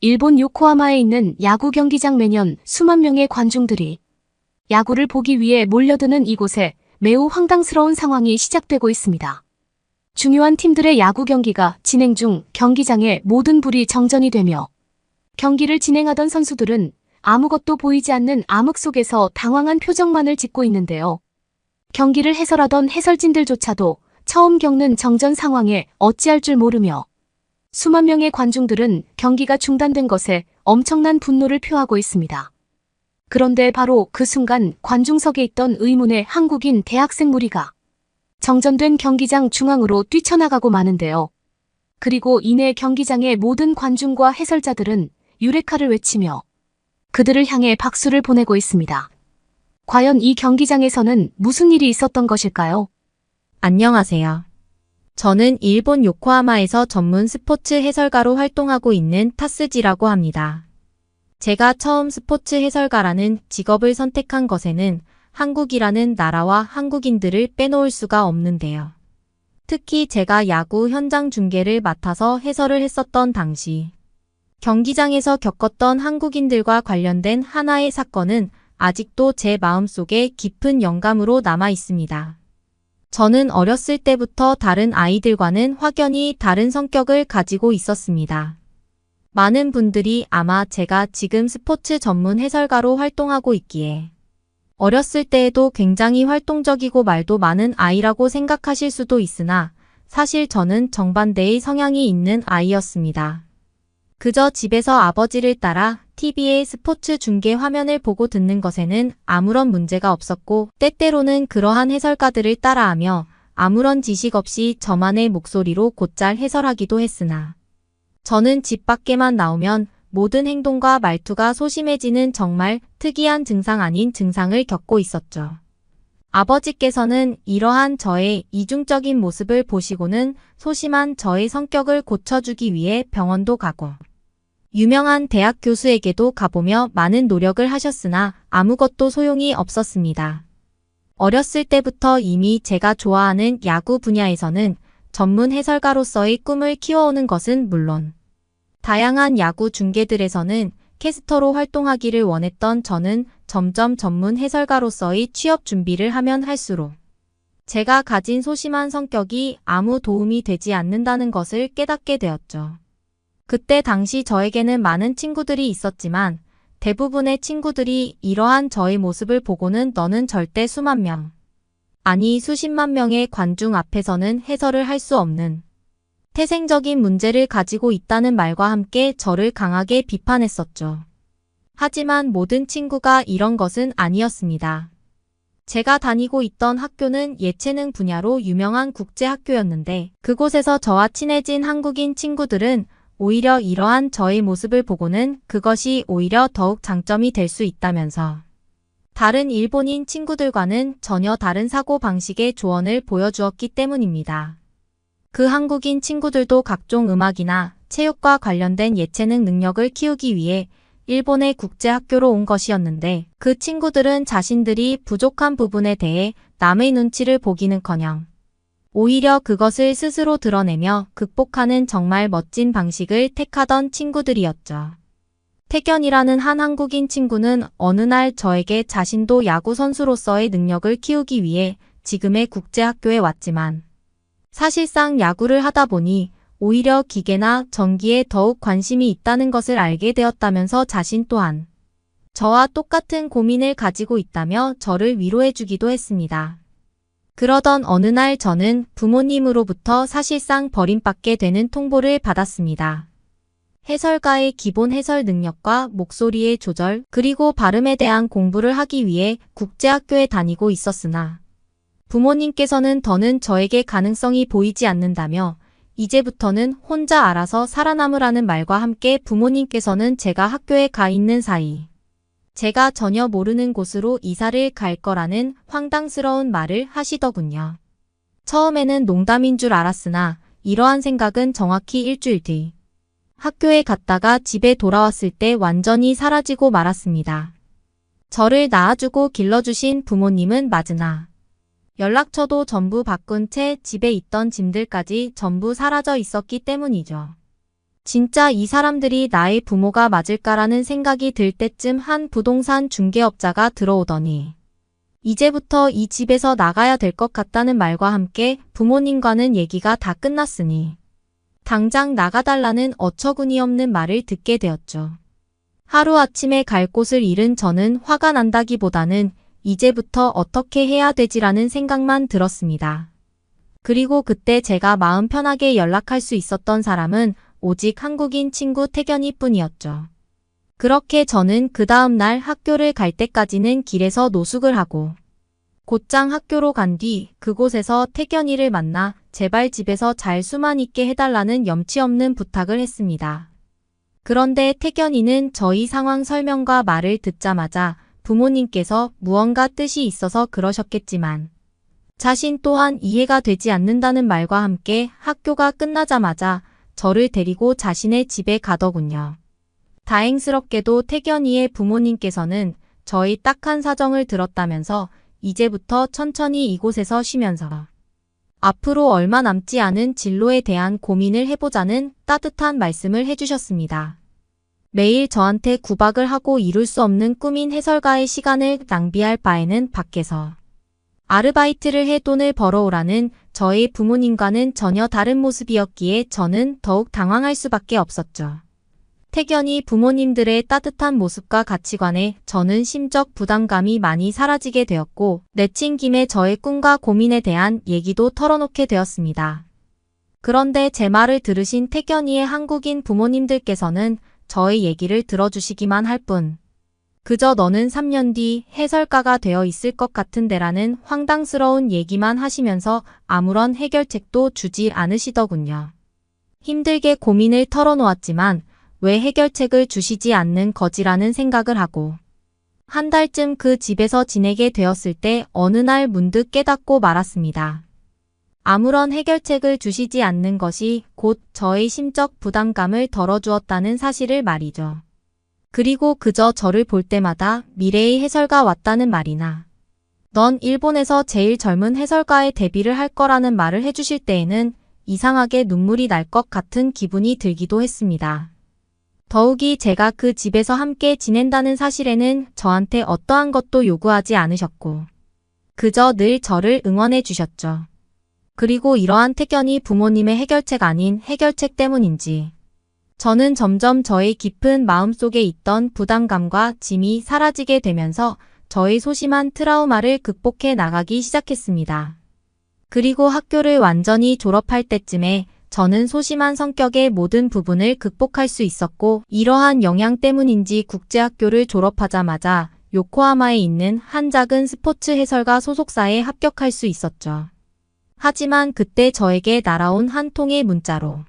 일본 요코하마에 있는 야구 경기장 매년 수만 명의 관중들이 야구를 보기 위해 몰려드는 이곳에 매우 황당스러운 상황이 시작되고 있습니다. 중요한 팀들의 야구 경기가 진행 중 경기장에 모든 불이 정전이 되며 경기를 진행하던 선수들은 아무것도 보이지 않는 암흑 속에서 당황한 표정만을 짓고 있는데요. 경기를 해설하던 해설진들조차도 처음 겪는 정전 상황에 어찌할 줄 모르며 수만 명의 관중들은 경기가 중단된 것에 엄청난 분노를 표하고 있습니다. 그런데 바로 그 순간 관중석에 있던 의문의 한국인 대학생 무리가 정전된 경기장 중앙으로 뛰쳐나가고 마는데요. 그리고 이내 경기장의 모든 관중과 해설자들은 유레카를 외치며 그들을 향해 박수를 보내고 있습니다. 과연 이 경기장에서는 무슨 일이 있었던 것일까요? 안녕하세요. 저는 일본 요코하마에서 전문 스포츠 해설가로 활동하고 있는 타스지라고 합니다. 제가 처음 스포츠 해설가라는 직업을 선택한 것에는 한국이라는 나라와 한국인들을 빼놓을 수가 없는데요. 특히 제가 야구 현장 중계를 맡아서 해설을 했었던 당시 경기장에서 겪었던 한국인들과 관련된 하나의 사건은 아직도 제 마음속에 깊은 영감으로 남아 있습니다. 저는 어렸을 때부터 다른 아이들과는 확연히 다른 성격을 가지고 있었습니다. 많은 분들이 아마 제가 지금 스포츠 전문 해설가로 활동하고 있기에 어렸을 때에도 굉장히 활동적이고 말도 많은 아이라고 생각하실 수도 있으나 사실 저는 정반대의 성향이 있는 아이였습니다. 그저 집에서 아버지를 따라 TV의 스포츠 중계 화면을 보고 듣는 것에는 아무런 문제가 없었고 때때로는 그러한 해설가들을 따라하며 아무런 지식 없이 저만의 목소리로 곧잘 해설하기도 했으나 저는 집 밖에만 나오면 모든 행동과 말투가 소심해지는 정말 특이한 증상 아닌 증상을 겪고 있었죠. 아버지께서는 이러한 저의 이중적인 모습을 보시고는 소심한 저의 성격을 고쳐주기 위해 병원도 가고 유명한 대학 교수에게도 가보며 많은 노력을 하셨으나 아무것도 소용이 없었습니다. 어렸을 때부터 이미 제가 좋아하는 야구 분야에서는 전문 해설가로서의 꿈을 키워오는 것은 물론 다양한 야구 중계들에서는 캐스터로 활동하기를 원했던 저는 점점 전문 해설가로서의 취업 준비를 하면 할수록 제가 가진 소심한 성격이 아무 도움이 되지 않는다는 것을 깨닫게 되었죠. 그때 당시 저에게는 많은 친구들이 있었지만 대부분의 친구들이 이러한 저의 모습을 보고는 너는 절대 수만 명, 아니 수십만 명의 관중 앞에서는 해설을 할 수 없는 태생적인 문제를 가지고 있다는 말과 함께 저를 강하게 비판했었죠. 하지만 모든 친구가 이런 것은 아니었습니다. 제가 다니고 있던 학교는 예체능 분야로 유명한 국제학교였는데 그곳에서 저와 친해진 한국인 친구들은 오히려 이러한 저의 모습을 보고는 그것이 오히려 더욱 장점이 될 수 있다면서 다른 일본인 친구들과는 전혀 다른 사고 방식의 조언을 보여주었기 때문입니다. 그 한국인 친구들도 각종 음악이나 체육과 관련된 예체능 능력을 키우기 위해 일본의 국제학교로 온 것이었는데 그 친구들은 자신들이 부족한 부분에 대해 남의 눈치를 보기는커녕 오히려 그것을 스스로 드러내며 극복하는 정말 멋진 방식을 택하던 친구들이었죠. 태견이라는 한 한국인 친구는 어느 날 저에게 자신도 야구 선수로서의 능력을 키우기 위해 지금의 국제학교에 왔지만 사실상 야구를 하다 보니 오히려 기계나 전기에 더욱 관심이 있다는 것을 알게 되었다면서 자신 또한 저와 똑같은 고민을 가지고 있다며 저를 위로해주기도 했습니다. 그러던 어느 날 저는 부모님으로부터 사실상 버림받게 되는 통보를 받았습니다. 해설가의 기본 해설 능력과 목소리의 조절 그리고 발음에 대한 공부를 하기 위해 국제학교에 다니고 있었으나 부모님께서는 더는 저에게 가능성이 보이지 않는다며 이제부터는 혼자 알아서 살아남으라는 말과 함께 부모님께서는 제가 학교에 가 있는 사이 제가 전혀 모르는 곳으로 이사를 갈 거라는 황당스러운 말을 하시더군요. 처음에는 농담인 줄 알았으나 이러한 생각은 정확히 일주일 뒤 학교에 갔다가 집에 돌아왔을 때 완전히 사라지고 말았습니다. 저를 낳아주고 길러주신 부모님은 맞으나 연락처도 전부 바꾼 채 집에 있던 짐들까지 전부 사라져 있었기 때문이죠. 진짜 이 사람들이 나의 부모가 맞을까라는 생각이 들 때쯤 한 부동산 중개업자가 들어오더니 이제부터 이 집에서 나가야 될 것 같다는 말과 함께 부모님과는 얘기가 다 끝났으니 당장 나가달라는 어처구니없는 말을 듣게 되었죠. 하루아침에 갈 곳을 잃은 저는 화가 난다기보다는 이제부터 어떻게 해야 되지라는 생각만 들었습니다. 그리고 그때 제가 마음 편하게 연락할 수 있었던 사람은 오직 한국인 친구 태견이 뿐이었죠. 그렇게 저는 그 다음 날 학교를 갈 때까지는 길에서 노숙을 하고 곧장 학교로 간 뒤 그곳에서 태견이를 만나 제발 집에서 잘 수만 있게 해달라는 염치 없는 부탁을 했습니다. 그런데 태견이는 저희 상황 설명과 말을 듣자마자 부모님께서 무언가 뜻이 있어서 그러셨겠지만 자신 또한 이해가 되지 않는다는 말과 함께 학교가 끝나자마자 저를 데리고 자신의 집에 가더군요. 다행스럽게도 태견이의 부모님께서는 저희 딱한 사정을 들었다면서 이제부터 천천히 이곳에서 쉬면서 앞으로 얼마 남지 않은 진로에 대한 고민을 해보자는 따뜻한 말씀을 해주셨습니다. 매일 저한테 구박을 하고 이룰 수 없는 꿈인 해설가의 시간을 낭비할 바에는 밖에서 아르바이트를 해 돈을 벌어오라는 저희 부모님과는 전혀 다른 모습이었기에 저는 더욱 당황할 수밖에 없었죠. 태견이 부모님들의 따뜻한 모습과 가치관에 저는 심적 부담감이 많이 사라지게 되었고 내친 김에 저의 꿈과 고민에 대한 얘기도 털어놓게 되었습니다. 그런데 제 말을 들으신 태견이의 한국인 부모님들께서는 저의 얘기를 들어주시기만 할 뿐 그저 너는 3년 뒤 해설가가 되어 있을 것 같은데라는 황당스러운 얘기만 하시면서 아무런 해결책도 주지 않으시더군요. 힘들게 고민을 털어놓았지만 왜 해결책을 주시지 않는 거지라는 생각을 하고 한 달쯤 그 집에서 지내게 되었을 때 어느 날 문득 깨닫고 말았습니다. 아무런 해결책을 주시지 않는 것이 곧 저의 심적 부담감을 덜어주었다는 사실을 말이죠. 그리고 그저 저를 볼 때마다 미래의 해설가 왔다는 말이나 넌 일본에서 제일 젊은 해설가에 데뷔를 할 거라는 말을 해주실 때에는 이상하게 눈물이 날 것 같은 기분이 들기도 했습니다. 더욱이 제가 그 집에서 함께 지낸다는 사실에는 저한테 어떠한 것도 요구하지 않으셨고 그저 늘 저를 응원해 주셨죠. 그리고 이러한 태견이 부모님의 해결책 아닌 해결책 때문인지 저는 점점 저의 깊은 마음속에 있던 부담감과 짐이 사라지게 되면서 저의 소심한 트라우마를 극복해 나가기 시작했습니다. 그리고 학교를 완전히 졸업할 때쯤에 저는 소심한 성격의 모든 부분을 극복할 수 있었고 이러한 영향 때문인지 국제학교를 졸업하자마자 요코하마에 있는 한 작은 스포츠 해설가 소속사에 합격할 수 있었죠. 하지만 그때 저에게 날아온 한 통의 문자로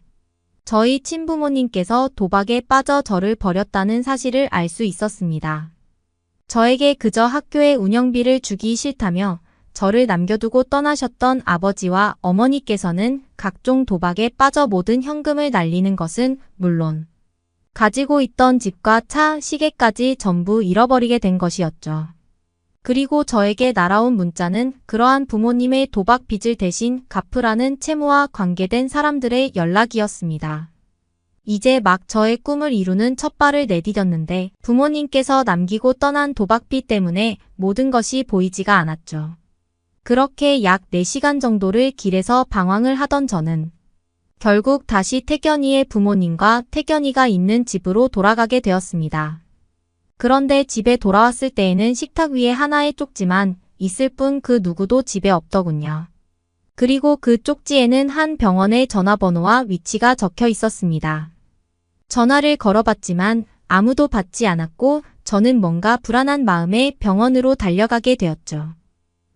저희 친부모님께서 도박에 빠져 저를 버렸다는 사실을 알 수 있었습니다. 저에게 그저 학교의 운영비를 주기 싫다며 저를 남겨두고 떠나셨던 아버지와 어머니께서는 각종 도박에 빠져 모든 현금을 날리는 것은 물론 가지고 있던 집과 차, 시계까지 전부 잃어버리게 된 것이었죠. 그리고 저에게 날아온 문자는 그러한 부모님의 도박 빚을 대신 갚으라는 채무와 관계된 사람들의 연락이었습니다. 이제 막 저의 꿈을 이루는 첫 발을 내디뎠는데 부모님께서 남기고 떠난 도박비 때문에 모든 것이 보이지가 않았죠. 그렇게 약 4시간 정도를 길에서 방황을 하던 저는 결국 다시 태견이의 부모님과 태견이가 있는 집으로 돌아가게 되었습니다. 그런데 집에 돌아왔을 때에는 식탁 위에 하나의 쪽지만 있을 뿐 그 누구도 집에 없더군요. 그리고 그 쪽지에는 한 병원의 전화번호와 위치가 적혀 있었습니다. 전화를 걸어봤지만 아무도 받지 않았고 저는 뭔가 불안한 마음에 병원으로 달려가게 되었죠.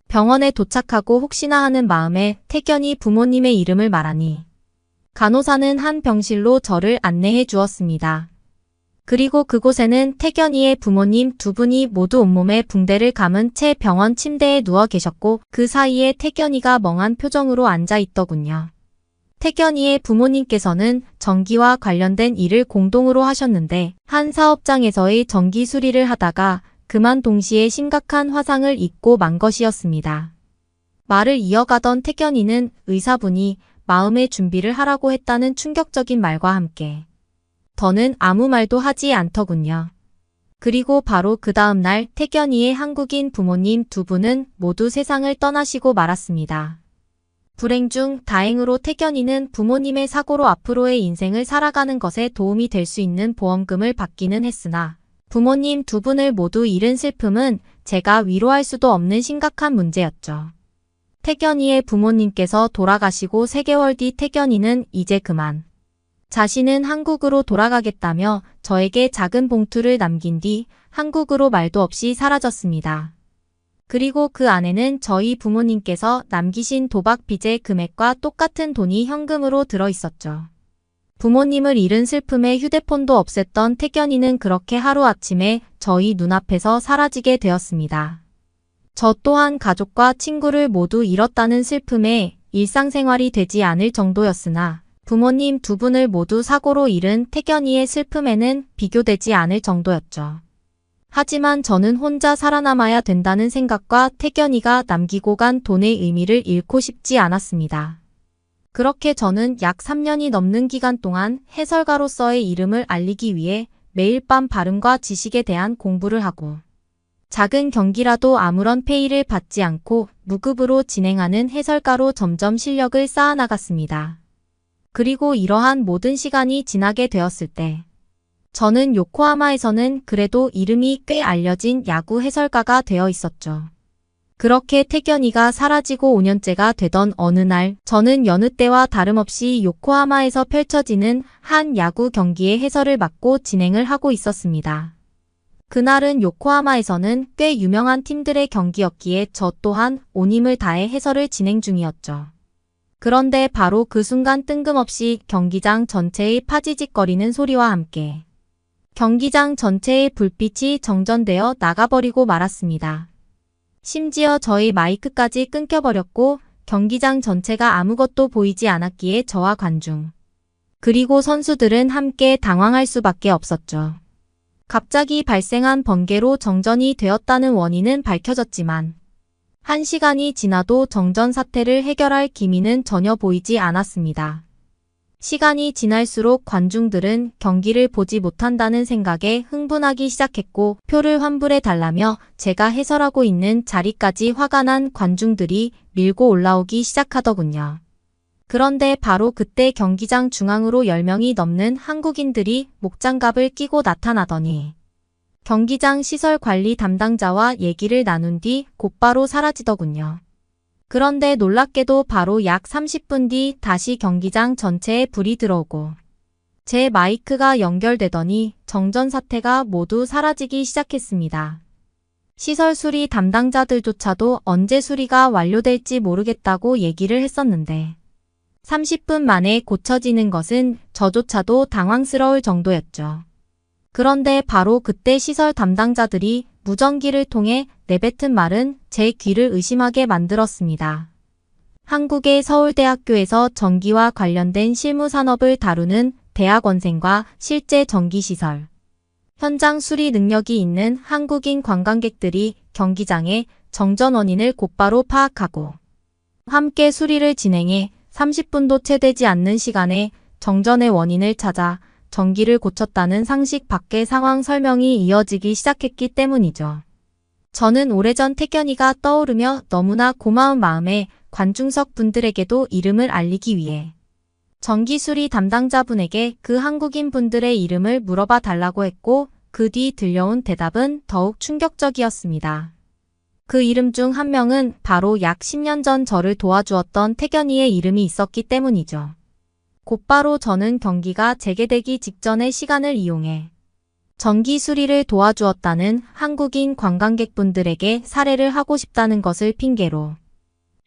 병원에 도착하고 혹시나 하는 마음에 태견이 부모님의 이름을 말하니 간호사는 한 병실로 저를 안내해 주었습니다. 그리고 그곳에는 태견이의 부모님 2분이 모두 온몸에 붕대를 감은 채 병원 침대에 누워 계셨고 그 사이에 태견이가 멍한 표정으로 앉아 있더군요. 태견이의 부모님께서는 전기와 관련된 일을 공동으로 하셨는데 한 사업장에서의 전기 수리를 하다가 그만 동시에 심각한 화상을 입고 만 것이었습니다. 말을 이어가던 태견이는 의사분이 마음의 준비를 하라고 했다는 충격적인 말과 함께 더는 아무 말도 하지 않더군요. 그리고 바로 그 다음 날 태견이의 한국인 부모님 두 분은 모두 세상을 떠나시고 말았습니다. 불행 중 다행으로 태견이는 부모님의 사고로 앞으로의 인생을 살아가는 것에 도움이 될 수 있는 보험금을 받기는 했으나 부모님 두 분을 모두 잃은 슬픔은 제가 위로할 수도 없는 심각한 문제였죠. 태견이의 부모님께서 돌아가시고 3개월 뒤 태견이는 이제 그만 자신은 한국으로 돌아가겠다며 저에게 작은 봉투를 남긴 뒤 한국으로 말도 없이 사라졌습니다. 그리고 그 안에는 저희 부모님께서 남기신 도박 빚의 금액과 똑같은 돈이 현금으로 들어 있었죠. 부모님을 잃은 슬픔에 휴대폰도 없앴던 태견이는 그렇게 하루아침에 저희 눈앞에서 사라지게 되었습니다. 저 또한 가족과 친구를 모두 잃었다는 슬픔에 일상생활이 되지 않을 정도였으나 부모님 두 분을 모두 사고로 잃은 태견이의 슬픔에는 비교되지 않을 정도였죠. 하지만 저는 혼자 살아남아야 된다는 생각과 태견이가 남기고 간 돈의 의미를 잃고 싶지 않았습니다. 그렇게 저는 약 3년이 넘는 기간 동안 해설가로서의 이름을 알리기 위해 매일 밤 발음과 지식에 대한 공부를 하고 작은 경기라도 아무런 페이를 받지 않고 무급으로 진행하는 해설가로 점점 실력을 쌓아나갔습니다. 그리고 이러한 모든 시간이 지나게 되었을 때 저는 요코하마에서는 그래도 이름이 꽤 알려진 야구 해설가가 되어 있었죠. 그렇게 태견이가 사라지고 5년째가 되던 어느 날 저는 여느 때와 다름없이 요코하마에서 펼쳐지는 한 야구 경기의 해설을 맡고 진행을 하고 있었습니다. 그날은 요코하마에서는 꽤 유명한 팀들의 경기였기에 저 또한 온 힘을 다해 해설을 진행 중이었죠. 그런데 바로 그 순간 뜬금없이 경기장 전체의 파지직거리는 소리와 함께 경기장 전체의 불빛이 정전되어 나가버리고 말았습니다. 심지어 저희 마이크까지 끊겨버렸고 경기장 전체가 아무것도 보이지 않았기에 저와 관중 그리고 선수들은 함께 당황할 수밖에 없었죠. 갑자기 발생한 번개로 정전이 되었다는 원인은 밝혀졌지만 1시간이 지나도 정전 사태를 해결할 기미는 전혀 보이지 않았습니다. 시간이 지날수록 관중들은 경기를 보지 못한다는 생각에 흥분하기 시작했고 표를 환불해 달라며 제가 해설하고 있는 자리까지 화가 난 관중들이 밀고 올라오기 시작하더군요. 그런데 바로 그때 경기장 중앙으로 10명이 넘는 한국인들이 목장갑을 끼고 나타나더니 경기장 시설 관리 담당자와 얘기를 나눈 뒤 곧바로 사라지더군요. 그런데 놀랍게도 바로 약 30분 뒤 다시 경기장 전체에 불이 들어오고 제 마이크가 연결되더니 정전 사태가 모두 사라지기 시작했습니다. 시설 수리 담당자들조차도 언제 수리가 완료될지 모르겠다고 얘기를 했었는데 30분 만에 고쳐지는 것은 저조차도 당황스러울 정도였죠. 그런데 바로 그때 시설 담당자들이 무전기를 통해 내뱉은 말은 제 귀를 의심하게 만들었습니다. 한국의 서울대학교에서 전기와 관련된 실무 산업을 다루는 대학원생과 실제 전기시설, 현장 수리 능력이 있는 한국인 관광객들이 경기장의 정전 원인을 곧바로 파악하고 함께 수리를 진행해 30분도 채 되지 않는 시간에 정전의 원인을 찾아 전기를 고쳤다는 상식 밖의 상황 설명이 이어지기 시작했기 때문이죠. 저는 오래전 태견이가 떠오르며 너무나 고마운 마음에 관중석 분들에게도 이름을 알리기 위해 전기수리 담당자분에게 그 한국인 분들의 이름을 물어봐 달라고 했고 그 뒤 들려온 대답은 더욱 충격적이었습니다. 그 이름 중 한 명은 바로 약 10년 전 저를 도와주었던 태견이의 이름이 있었기 때문이죠. 곧바로 저는 경기가 재개되기 직전의 시간을 이용해 전기 수리를 도와주었다는 한국인 관광객분들에게 사례를 하고 싶다는 것을 핑계로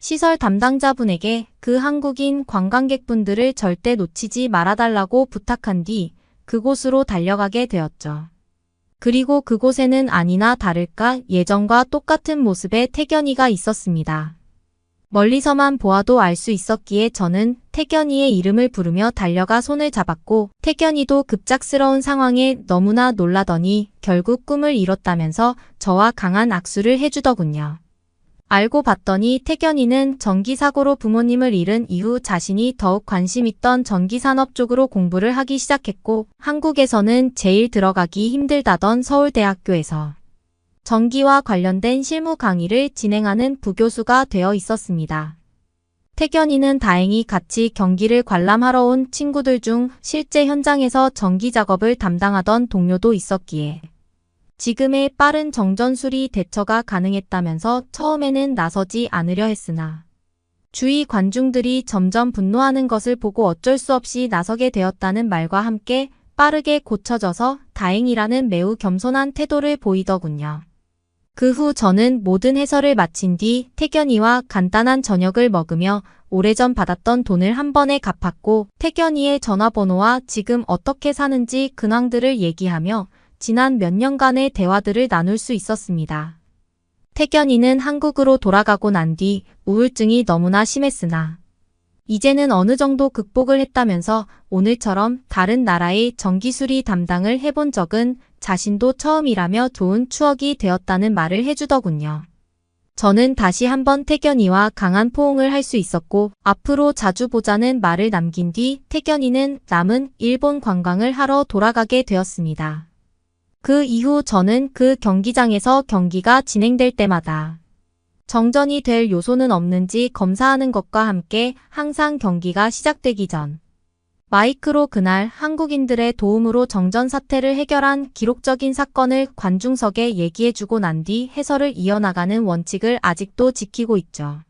시설 담당자분에게 그 한국인 관광객분들을 절대 놓치지 말아달라고 부탁한 뒤 그곳으로 달려가게 되었죠. 그리고 그곳에는 아니나 다를까 예전과 똑같은 모습의 태견이가 있었습니다. 멀리서만 보아도 알 수 있었기에 저는 태견이의 이름을 부르며 달려가 손을 잡았고 태견이도 급작스러운 상황에 너무나 놀라더니 결국 꿈을 이뤘다면서 저와 강한 악수를 해주더군요. 알고 봤더니 태견이는 전기사고로 부모님을 잃은 이후 자신이 더욱 관심 있던 전기산업 쪽으로 공부를 하기 시작했고 한국에서는 제일 들어가기 힘들다던 서울대학교에서 전기와 관련된 실무 강의를 진행하는 부교수가 되어 있었습니다. 태견이는 다행히 같이 경기를 관람하러 온 친구들 중 실제 현장에서 전기 작업을 담당하던 동료도 있었기에 지금의 빠른 정전 수리 대처가 가능했다면서 처음에는 나서지 않으려 했으나 주위 관중들이 점점 분노하는 것을 보고 어쩔 수 없이 나서게 되었다는 말과 함께 빠르게 고쳐져서 다행이라는 매우 겸손한 태도를 보이더군요. 그 후 저는 모든 해설을 마친 뒤 태견이와 간단한 저녁을 먹으며 오래전 받았던 돈을 한 번에 갚았고 태견이의 전화번호와 지금 어떻게 사는지 근황들을 얘기하며 지난 몇 년간의 대화들을 나눌 수 있었습니다. 태견이는 한국으로 돌아가고 난 뒤 우울증이 너무나 심했으나 이제는 어느 정도 극복을 했다면서 오늘처럼 다른 나라의 전기수리 담당을 해본 적은 자신도 처음이라며 좋은 추억이 되었다는 말을 해주더군요. 저는 다시 한번 태견이와 강한 포옹을 할 수 있었고 앞으로 자주 보자는 말을 남긴 뒤 태견이는 남은 일본 관광을 하러 돌아가게 되었습니다. 그 이후 저는 그 경기장에서 경기가 진행될 때마다 정전이 될 요소는 없는지 검사하는 것과 함께 항상 경기가 시작되기 전 마이크로 그날 한국인들의 도움으로 정전 사태를 해결한 기록적인 사건을 관중석에 얘기해주고 난 뒤 해설을 이어나가는 원칙을 아직도 지키고 있죠.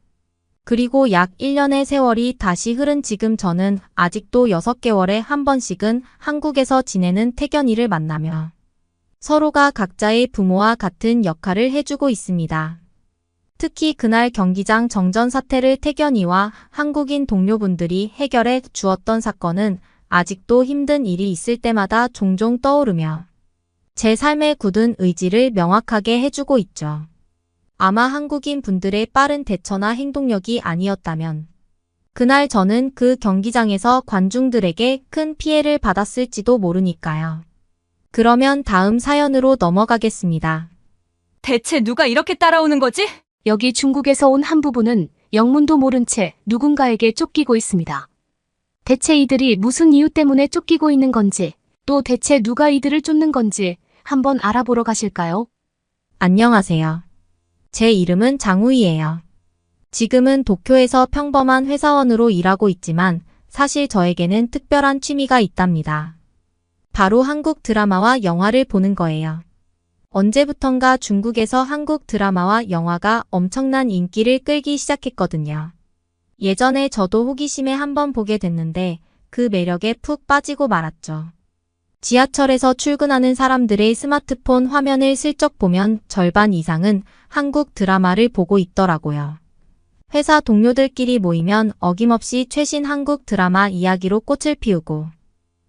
그리고 약 1년의 세월이 다시 흐른 지금 저는 아직도 6개월에 한 번씩은 한국에서 지내는 태견이를 만나며 서로가 각자의 부모와 같은 역할을 해주고 있습니다. 특히 그날 경기장 정전 사태를 태견이와 한국인 동료분들이 해결해 주었던 사건은 아직도 힘든 일이 있을 때마다 종종 떠오르며 제 삶에 굳은 의지를 명확하게 해주고 있죠. 아마 한국인 분들의 빠른 대처나 행동력이 아니었다면 그날 저는 그 경기장에서 관중들에게 큰 피해를 받았을지도 모르니까요. 그러면 다음 사연으로 넘어가겠습니다. 대체 누가 이렇게 따라오는 거지? 여기 중국에서 온 한 부부는 영문도 모른 채 누군가에게 쫓기고 있습니다. 대체 이들이 무슨 이유 때문에 쫓기고 있는 건지, 또 대체 누가 이들을 쫓는 건지 한번 알아보러 가실까요? 안녕하세요. 제 이름은 장우이예요. 지금은 도쿄에서 평범한 회사원으로 일하고 있지만 사실 저에게는 특별한 취미가 있답니다. 바로 한국 드라마와 영화를 보는 거예요. 언제부턴가 중국에서 한국 드라마와 영화가 엄청난 인기를 끌기 시작했거든요. 예전에 저도 호기심에 한번 보게 됐는데 그 매력에 푹 빠지고 말았죠. 지하철에서 출근하는 사람들의 스마트폰 화면을 슬쩍 보면 절반 이상은 한국 드라마를 보고 있더라고요. 회사 동료들끼리 모이면 어김없이 최신 한국 드라마 이야기로 꽃을 피우고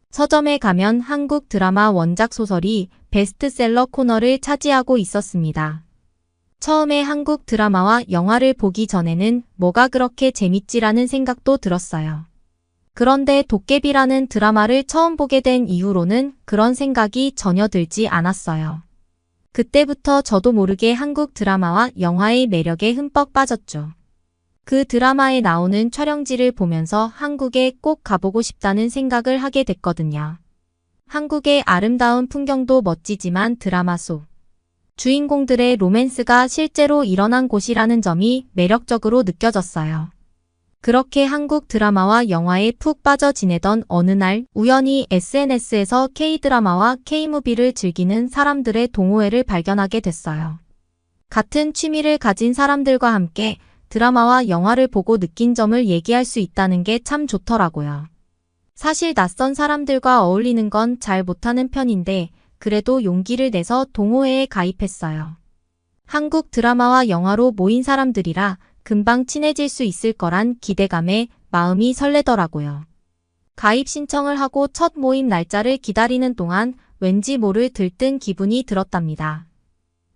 서점에 가면 한국 드라마 원작 소설이 베스트셀러 코너를 차지하고 있었습니다. 처음에 한국 드라마와 영화를 보기 전에는 뭐가 그렇게 재밌지라는 생각도 들었어요. 그런데 도깨비라는 드라마를 처음 보게 된 이후로는 그런 생각이 전혀 들지 않았어요. 그때부터 저도 모르게 한국 드라마와 영화의 매력에 흠뻑 빠졌죠. 그 드라마에 나오는 촬영지를 보면서 한국에 꼭 가보고 싶다는 생각을 하게 됐거든요. 한국의 아름다운 풍경도 멋지지만 드라마 속 주인공들의 로맨스가 실제로 일어난 곳이라는 점이 매력적으로 느껴졌어요. 그렇게 한국 드라마와 영화에 푹 빠져 지내던 어느 날 우연히 SNS에서 K-드라마와 K-무비를 즐기는 사람들의 동호회를 발견하게 됐어요. 같은 취미를 가진 사람들과 함께 드라마와 영화를 보고 느낀 점을 얘기할 수 있다는 게 참 좋더라고요. 사실 낯선 사람들과 어울리는 건 잘 못하는 편인데 그래도 용기를 내서 동호회에 가입했어요. 한국 드라마와 영화로 모인 사람들이라 금방 친해질 수 있을 거란 기대감에 마음이 설레더라고요. 가입 신청을 하고 첫 모임 날짜를 기다리는 동안 왠지 모를 들뜬 기분이 들었답니다.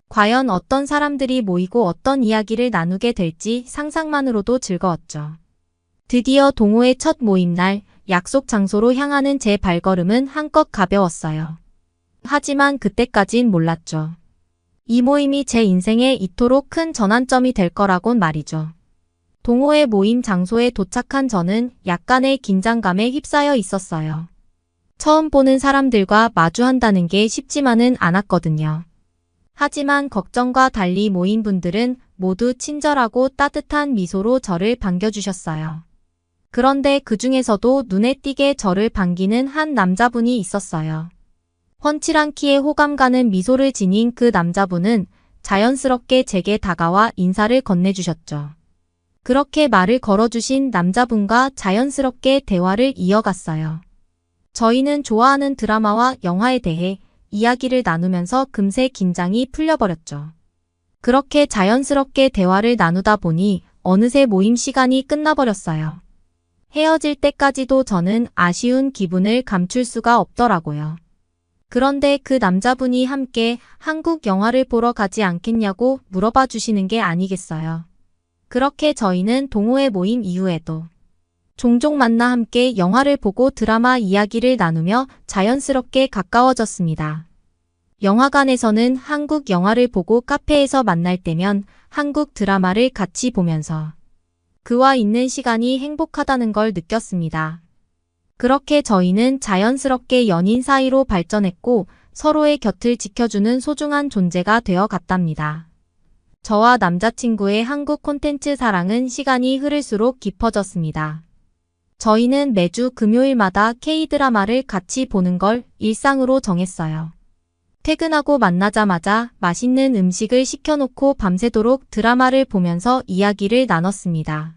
과연 어떤 사람들이 모이고 어떤 이야기를 나누게 될지 상상만으로도 즐거웠죠. 드디어 동호회 첫 모임 날 약속 장소로 향하는 제 발걸음은 한껏 가벼웠어요. 하지만 그때까진 몰랐죠. 이 모임이 제 인생에 이토록 큰 전환점이 될 거라곤 말이죠. 동호회 모임 장소에 도착한 저는 약간의 긴장감에 휩싸여 있었어요. 처음 보는 사람들과 마주한다는 게 쉽지만은 않았거든요. 하지만 걱정과 달리 모인 분들은 모두 친절하고 따뜻한 미소로 저를 반겨주셨어요. 그런데 그 중에서도 눈에 띄게 저를 반기는 한 남자분이 있었어요. 훤칠한 키에 호감 가는 미소를 지닌 그 남자분은 자연스럽게 제게 다가와 인사를 건네주셨죠. 그렇게 말을 걸어주신 남자분과 자연스럽게 대화를 이어갔어요. 저희는 좋아하는 드라마와 영화에 대해 이야기를 나누면서 금세 긴장이 풀려버렸죠. 그렇게 자연스럽게 대화를 나누다 보니 어느새 모임 시간이 끝나버렸어요. 헤어질 때까지도 저는 아쉬운 기분을 감출 수가 없더라고요. 그런데 그 남자분이 함께 한국 영화를 보러 가지 않겠냐고 물어봐 주시는 게 아니겠어요. 그렇게 저희는 동호회 모임 이후에도 종종 만나 함께 영화를 보고 드라마 이야기를 나누며 자연스럽게 가까워졌습니다. 영화관에서는 한국 영화를 보고 카페에서 만날 때면 한국 드라마를 같이 보면서 그와 있는 시간이 행복하다는 걸 느꼈습니다. 그렇게 저희는 자연스럽게 연인 사이로 발전했고 서로의 곁을 지켜주는 소중한 존재가 되어 갔답니다. 저와 남자친구의 한국 콘텐츠 사랑은 시간이 흐를수록 깊어졌습니다. 저희는 매주 금요일마다 K-드라마를 같이 보는 걸 일상으로 정했어요. 퇴근하고 만나자마자 맛있는 음식을 시켜놓고 밤새도록 드라마를 보면서 이야기를 나눴습니다.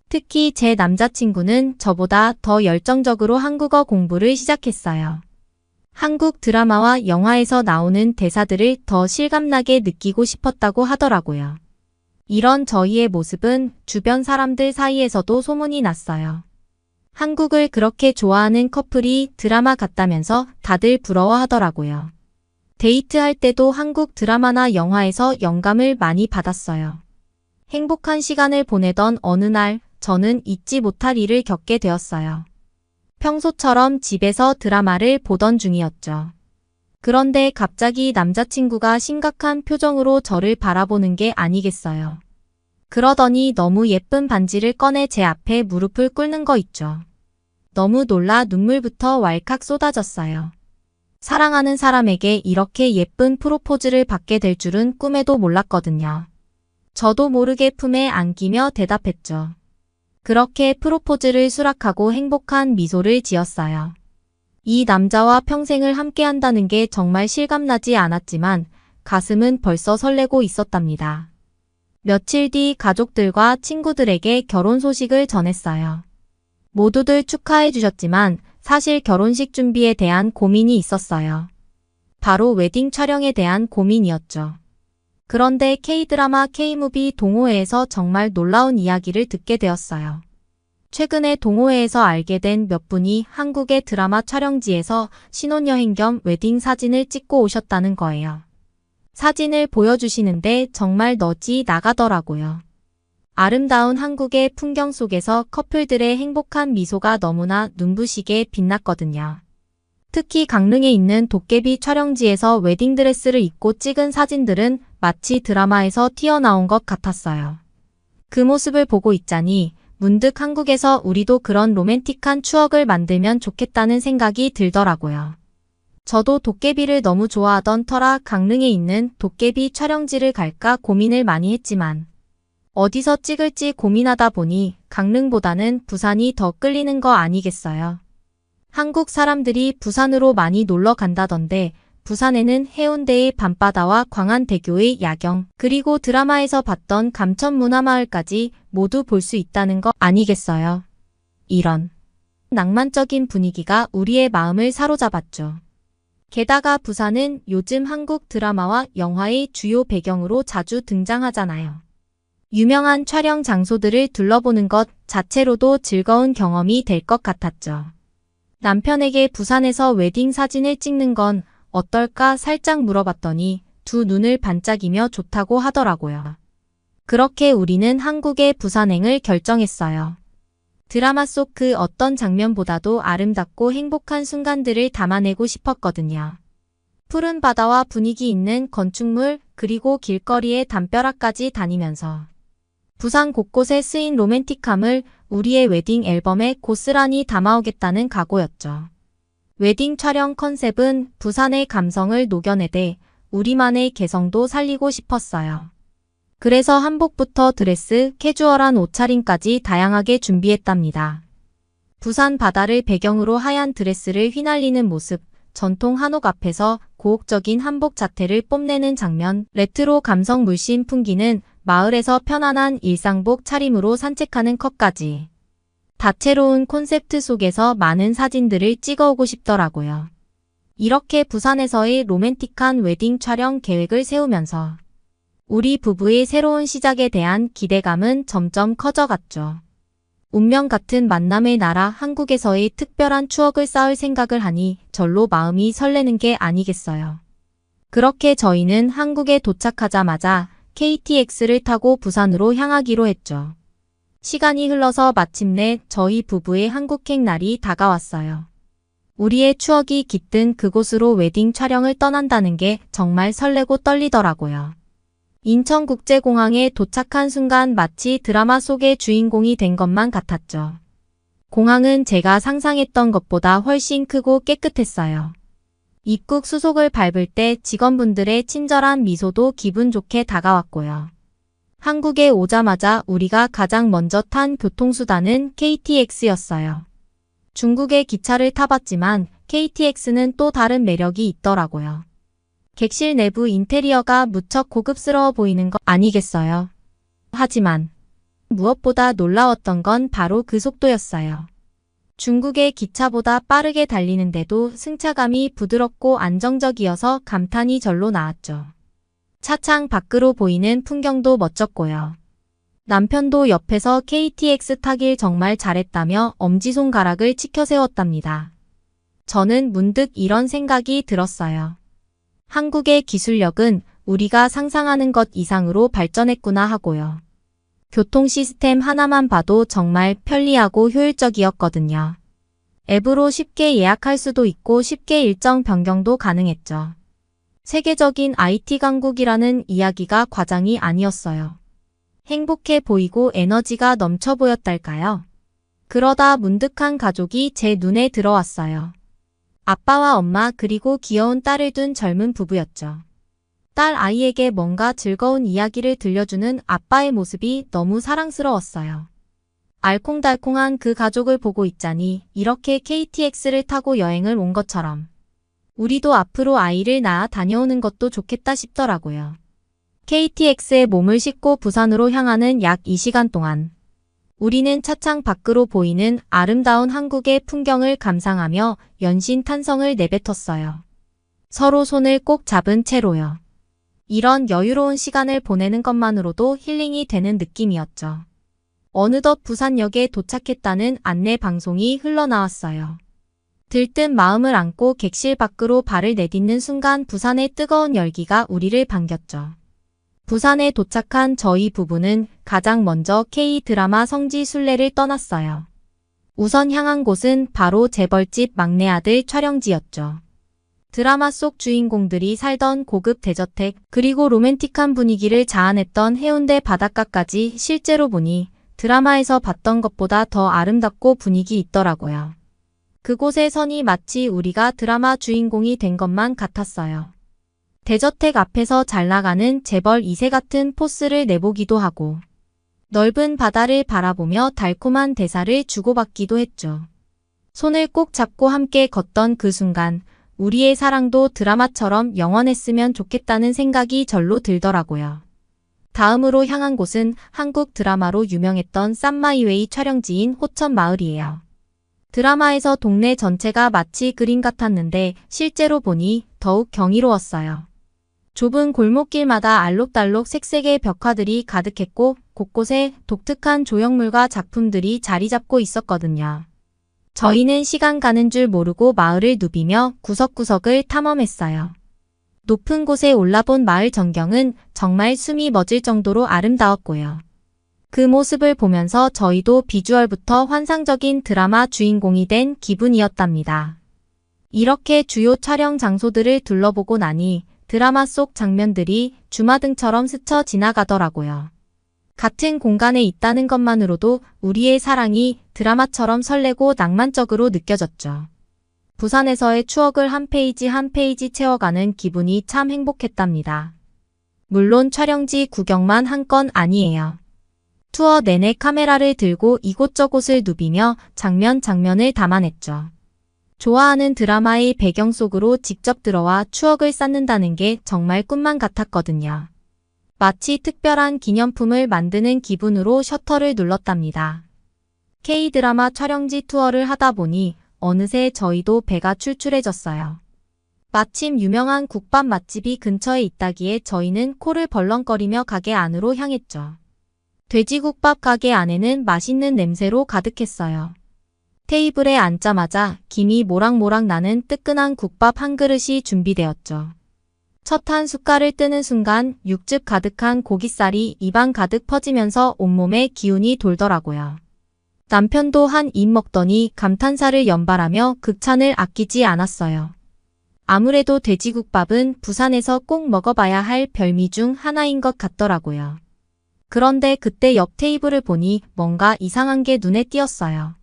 특히 제 남자친구는 저보다 더 열정적으로 한국어 공부를 시작했어요. 한국 드라마와 영화에서 나오는 대사들을 더 실감나게 느끼고 싶었다고 하더라고요. 이런 저희의 모습은 주변 사람들 사이에서도 소문이 났어요. 한국을 그렇게 좋아하는 커플이 드라마 같다면서 다들 부러워하더라고요. 데이트할 때도 한국 드라마나 영화에서 영감을 많이 받았어요. 행복한 시간을 보내던 어느 날 저는 잊지 못할 일을 겪게 되었어요. 평소처럼 집에서 드라마를 보던 중이었죠. 그런데 갑자기 남자친구가 심각한 표정으로 저를 바라보는 게 아니겠어요. 그러더니 너무 예쁜 반지를 꺼내 제 앞에 무릎을 꿇는 거 있죠. 너무 놀라 눈물부터 왈칵 쏟아졌어요. 사랑하는 사람에게 이렇게 예쁜 프로포즈를 받게 될 줄은 꿈에도 몰랐거든요. 저도 모르게 품에 안기며 대답했죠. 그렇게 프로포즈를 수락하고 행복한 미소를 지었어요. 이 남자와 평생을 함께한다는 게 정말 실감나지 않았지만 가슴은 벌써 설레고 있었답니다. 며칠 뒤 가족들과 친구들에게 결혼 소식을 전했어요. 모두들 축하해 주셨지만 사실 결혼식 준비에 대한 고민이 있었어요. 바로 웨딩 촬영에 대한 고민이었죠. 그런데 K-드라마 K-무비 동호회에서 정말 놀라운 이야기를 듣게 되었어요. 최근에 동호회에서 알게 된 몇 분이 한국의 드라마 촬영지에서 신혼여행 겸 웨딩 사진을 찍고 오셨다는 거예요. 사진을 보여주시는데 정말 너지 나가더라고요. 아름다운 한국의 풍경 속에서 커플들의 행복한 미소가 너무나 눈부시게 빛났거든요. 특히 강릉에 있는 도깨비 촬영지에서 웨딩드레스를 입고 찍은 사진들은 마치 드라마에서 튀어나온 것 같았어요. 그 모습을 보고 있자니 문득 한국에서 우리도 그런 로맨틱한 추억을 만들면 좋겠다는 생각이 들더라고요. 저도 도깨비를 너무 좋아하던 터라 강릉에 있는 도깨비 촬영지를 갈까 고민을 많이 했지만 어디서 찍을지 고민하다 보니 강릉보다는 부산이 더 끌리는 거 아니겠어요? 한국 사람들이 부산으로 많이 놀러 간다던데 부산에는 해운대의 밤바다와 광안대교의 야경, 그리고 드라마에서 봤던 감천문화마을까지 모두 볼 수 있다는 거 아니겠어요? 이런 낭만적인 분위기가 우리의 마음을 사로잡았죠. 게다가 부산은 요즘 한국 드라마와 영화의 주요 배경으로 자주 등장하잖아요. 유명한 촬영 장소들을 둘러보는 것 자체로도 즐거운 경험이 될 것 같았죠. 남편에게 부산에서 웨딩 사진을 찍는 건 어떨까 살짝 물어봤더니 두 눈을 반짝이며 좋다고 하더라고요. 그렇게 우리는 한국의 부산행을 결정했어요. 드라마 속 그 어떤 장면보다도 아름답고 행복한 순간들을 담아내고 싶었거든요. 푸른 바다와 분위기 있는 건축물 그리고 길거리의 담벼락까지 다니면서 부산 곳곳에 쓰인 로맨틱함을 우리의 웨딩 앨범에 고스란히 담아오겠다는 각오였죠. 웨딩 촬영 컨셉은 부산의 감성을 녹여내되 우리만의 개성도 살리고 싶었어요. 그래서 한복부터 드레스, 캐주얼한 옷차림까지 다양하게 준비했답니다. 부산 바다를 배경으로 하얀 드레스를 휘날리는 모습, 전통 한옥 앞에서 고혹적인 한복 자태를 뽐내는 장면, 레트로 감성 물씬 풍기는 마을에서 편안한 일상복 차림으로 산책하는 컷까지. 다채로운 콘셉트 속에서 많은 사진들을 찍어오고 싶더라고요. 이렇게 부산에서의 로맨틱한 웨딩 촬영 계획을 세우면서 우리 부부의 새로운 시작에 대한 기대감은 점점 커져갔죠. 운명 같은 만남의 나라 한국에서의 특별한 추억을 쌓을 생각을 하니 절로 마음이 설레는 게 아니겠어요. 그렇게 저희는 한국에 도착하자마자 KTX를 타고 부산으로 향하기로 했죠. 시간이 흘러서 마침내 저희 부부의 한국행 날이 다가왔어요. 우리의 추억이 깃든 그곳으로 웨딩 촬영을 떠난다는 게 정말 설레고 떨리더라고요. 인천국제공항에 도착한 순간 마치 드라마 속의 주인공이 된 것만 같았죠. 공항은 제가 상상했던 것보다 훨씬 크고 깨끗했어요. 입국 수속을 밟을 때 직원분들의 친절한 미소도 기분 좋게 다가왔고요. 한국에 오자마자 우리가 가장 먼저 탄 교통수단은 KTX였어요. 중국의 기차를 타봤지만 KTX는 또 다른 매력이 있더라고요. 객실 내부 인테리어가 무척 고급스러워 보이는 거 아니겠어요? 하지만 무엇보다 놀라웠던 건 바로 그 속도였어요. 중국의 기차보다 빠르게 달리는데도 승차감이 부드럽고 안정적이어서 감탄이 절로 나왔죠. 차창 밖으로 보이는 풍경도 멋졌고요. 남편도 옆에서 KTX 타길 정말 잘했다며 엄지손가락을 치켜 세웠답니다. 저는 문득 이런 생각이 들었어요. 한국의 기술력은 우리가 상상하는 것 이상으로 발전했구나 하고요. 교통 시스템 하나만 봐도 정말 편리하고 효율적이었거든요. 앱으로 쉽게 예약할 수도 있고 쉽게 일정 변경도 가능했죠. 세계적인 IT 강국이라는 이야기가 과장이 아니었어요. 행복해 보이고 에너지가 넘쳐 보였달까요? 그러다 문득 한 가족이 제 눈에 들어왔어요. 아빠와 엄마 그리고 귀여운 딸을 둔 젊은 부부였죠. 딸 아이에게 뭔가 즐거운 이야기를 들려주는 아빠의 모습이 너무 사랑스러웠어요. 알콩달콩한 그 가족을 보고 있자니 이렇게 KTX를 타고 여행을 온 것처럼 우리도 앞으로 아이를 낳아 다녀오는 것도 좋겠다 싶더라고요. KTX에 몸을 싣고 부산으로 향하는 약 2시간 동안 우리는 차창 밖으로 보이는 아름다운 한국의 풍경을 감상하며 연신탄성을 내뱉었어요. 서로 손을 꼭 잡은 채로요. 이런 여유로운 시간을 보내는 것만으로도 힐링이 되는 느낌이었죠. 어느덧 부산역에 도착했다는 안내 방송이 흘러나왔어요. 들뜬 마음을 안고 객실 밖으로 발을 내딛는 순간 부산의 뜨거운 열기가 우리를 반겼죠. 부산에 도착한 저희 부부는 가장 먼저 K-드라마 성지 순례를 떠났어요. 우선 향한 곳은 바로 재벌집 막내 아들 촬영지였죠. 드라마 속 주인공들이 살던 고급 대저택 그리고 로맨틱한 분위기를 자아냈던 해운대 바닷가까지 실제로 보니 드라마에서 봤던 것보다 더 아름답고 분위기 있더라고요. 그곳의 선이 마치 우리가 드라마 주인공이 된 것만 같았어요. 대저택 앞에서 잘 나가는 재벌 2세 같은 포스를 내보기도 하고 넓은 바다를 바라보며 달콤한 대사를 주고받기도 했죠. 손을 꼭 잡고 함께 걷던 그 순간 우리의 사랑도 드라마처럼 영원했으면 좋겠다는 생각이 절로 들더라고요. 다음으로 향한 곳은 한국 드라마로 유명했던 쌈마이웨이 촬영지인 호천마을이에요. 드라마에서 동네 전체가 마치 그림 같았는데 실제로 보니 더욱 경이로웠어요. 좁은 골목길마다 알록달록 색색의 벽화들이 가득했고 곳곳에 독특한 조형물과 작품들이 자리 잡고 있었거든요. 저희는 시간 가는 줄 모르고 마을을 누비며 구석구석을 탐험했어요. 높은 곳에 올라본 마을 전경은 정말 숨이 멎을 정도로 아름다웠고요. 그 모습을 보면서 저희도 비주얼부터 환상적인 드라마 주인공이 된 기분이었답니다. 이렇게 주요 촬영 장소들을 둘러보고 나니 드라마 속 장면들이 주마등처럼 스쳐 지나가더라고요. 같은 공간에 있다는 것만으로도 우리의 사랑이 드라마처럼 설레고 낭만적으로 느껴졌죠. 부산에서의 추억을 한 페이지 한 페이지 채워가는 기분이 참 행복했답니다. 물론 촬영지 구경만 한 건 아니에요. 투어 내내 카메라를 들고 이곳저곳을 누비며 장면 장면을 담아냈죠. 좋아하는 드라마의 배경 속으로 직접 들어와 추억을 쌓는다는 게 정말 꿈만 같았거든요. 마치 특별한 기념품을 만드는 기분으로 셔터를 눌렀답니다. K-드라마 촬영지 투어를 하다 보니 어느새 저희도 배가 출출해졌어요. 마침 유명한 국밥 맛집이 근처에 있다기에 저희는 코를 벌렁거리며 가게 안으로 향했죠. 돼지국밥 가게 안에는 맛있는 냄새로 가득했어요. 테이블에 앉자마자 김이 모락모락 나는 뜨끈한 국밥 한 그릇이 준비되었죠. 첫 한 숟갈을 뜨는 순간 육즙 가득한 고깃살이 입안 가득 퍼지면서 온몸에 기운이 돌더라고요. 남편도 한 입 먹더니 감탄사를 연발하며 극찬을 아끼지 않았어요. 아무래도 돼지국밥은 부산에서 꼭 먹어봐야 할 별미 중 하나인 것 같더라고요. 그런데 그때 옆 테이블을 보니 뭔가 이상한 게 눈에 띄었어요.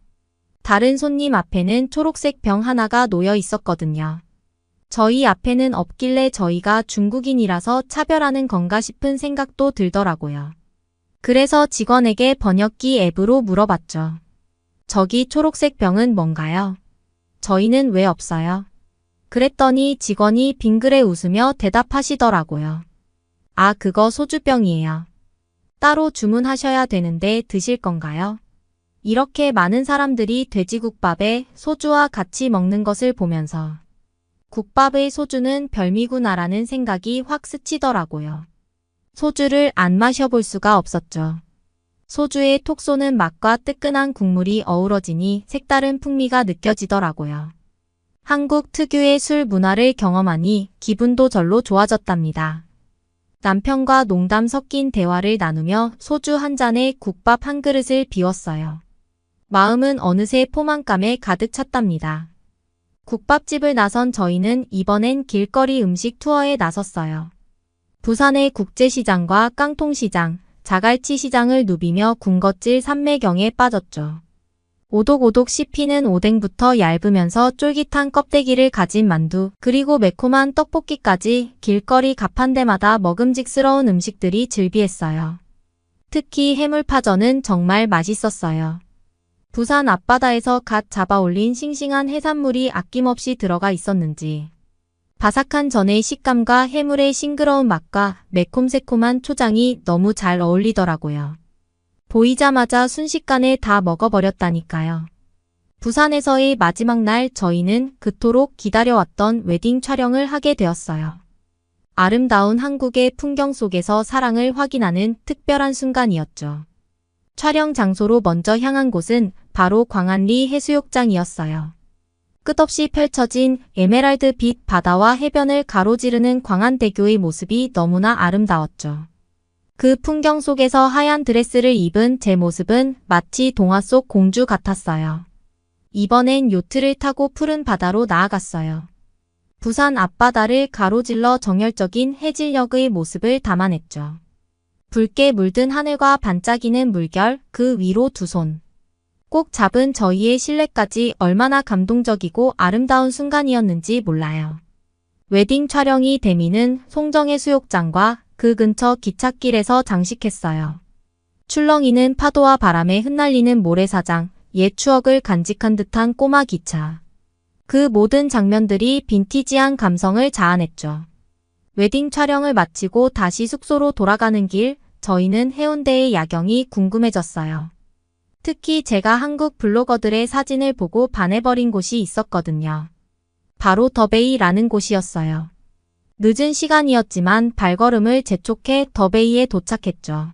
다른 손님 앞에는 초록색 병 하나가 놓여 있었거든요. 저희 앞에는 없길래 저희가 중국인이라서 차별하는 건가 싶은 생각도 들더라고요. 그래서 직원에게 번역기 앱으로 물어봤죠. 저기 초록색 병은 뭔가요? 저희는 왜 없어요? 그랬더니 직원이 빙그레 웃으며 대답하시더라고요. 아, 그거 소주병이에요. 따로 주문하셔야 되는데 드실 건가요? 이렇게 많은 사람들이 돼지국밥에 소주와 같이 먹는 것을 보면서 국밥의 소주는 별미구나라는 생각이 확 스치더라고요. 소주를 안 마셔볼 수가 없었죠. 소주의 톡 쏘는 맛과 뜨끈한 국물이 어우러지니 색다른 풍미가 느껴지더라고요. 한국 특유의 술 문화를 경험하니 기분도 절로 좋아졌답니다. 남편과 농담 섞인 대화를 나누며 소주 한 잔에 국밥 한 그릇을 비웠어요. 마음은 어느새 포만감에 가득 찼답니다. 국밥집을 나선 저희는 이번엔 길거리 음식 투어에 나섰어요. 부산의 국제시장과 깡통시장, 자갈치 시장을 누비며 군것질 산매경에 빠졌죠. 오독오독 씹히는 오뎅부터 얇으면서 쫄깃한 껍데기를 가진 만두, 그리고 매콤한 떡볶이까지 길거리 가판대마다 먹음직스러운 음식들이 즐비했어요. 특히 해물파전은 정말 맛있었어요. 부산 앞바다에서 갓 잡아올린 싱싱한 해산물이 아낌없이 들어가 있었는지 바삭한 전의 식감과 해물의 싱그러운 맛과 매콤새콤한 초장이 너무 잘 어울리더라고요. 보이자마자 순식간에 다 먹어버렸다니까요. 부산에서의 마지막 날 저희는 그토록 기다려왔던 웨딩 촬영을 하게 되었어요. 아름다운 한국의 풍경 속에서 사랑을 확인하는 특별한 순간이었죠. 촬영 장소로 먼저 향한 곳은 바로 광안리 해수욕장이었어요. 끝없이 펼쳐진 에메랄드빛 바다와 해변을 가로지르는 광안대교의 모습이 너무나 아름다웠죠. 그 풍경 속에서 하얀 드레스를 입은 제 모습은 마치 동화 속 공주 같았어요. 이번엔 요트를 타고 푸른 바다로 나아갔어요. 부산 앞바다를 가로질러 정열적인 해질녘의 모습을 담아냈죠. 붉게 물든 하늘과 반짝이는 물결, 그 위로 두 손 꼭 잡은 저희의 실내까지 얼마나 감동적이고 아름다운 순간이었는지 몰라요. 웨딩 촬영이 되미는 송정해수욕장과 그 근처 기찻길에서 장식했어요. 출렁이는 파도와 바람에 흩날리는 모래사장, 옛 추억을 간직한 듯한 꼬마 기차. 그 모든 장면들이 빈티지한 감성을 자아냈죠. 웨딩 촬영을 마치고 다시 숙소로 돌아가는 길, 저희는 해운대의 야경이 궁금해졌어요. 특히 제가 한국 블로거들의 사진을 보고 반해버린 곳이 있었거든요. 바로 더베이라는 곳이었어요. 늦은 시간이었지만 발걸음을 재촉해 더베이에 도착했죠.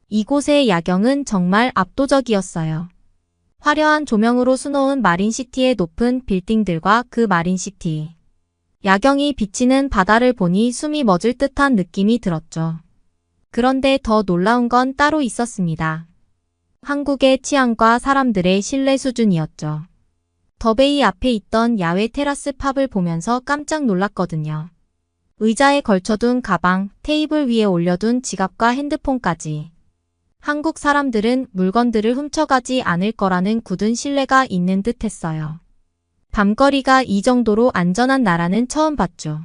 이곳의 야경은 정말 압도적이었어요. 화려한 조명으로 수놓은 마린시티의 높은 빌딩들과 그 마린시티. 야경이 비치는 바다를 보니 숨이 멎을 듯한 느낌이 들었죠. 그런데 더 놀라운 건 따로 있었습니다. 한국의 치안과 사람들의 신뢰 수준이었죠. 더베이 앞에 있던 야외 테라스 팝을 보면서 깜짝 놀랐거든요. 의자에 걸쳐둔 가방, 테이블 위에 올려둔 지갑과 핸드폰까지. 한국 사람들은 물건들을 훔쳐가지 않을 거라는 굳은 신뢰가 있는 듯 했어요. 밤거리가 이 정도로 안전한 나라는 처음 봤죠.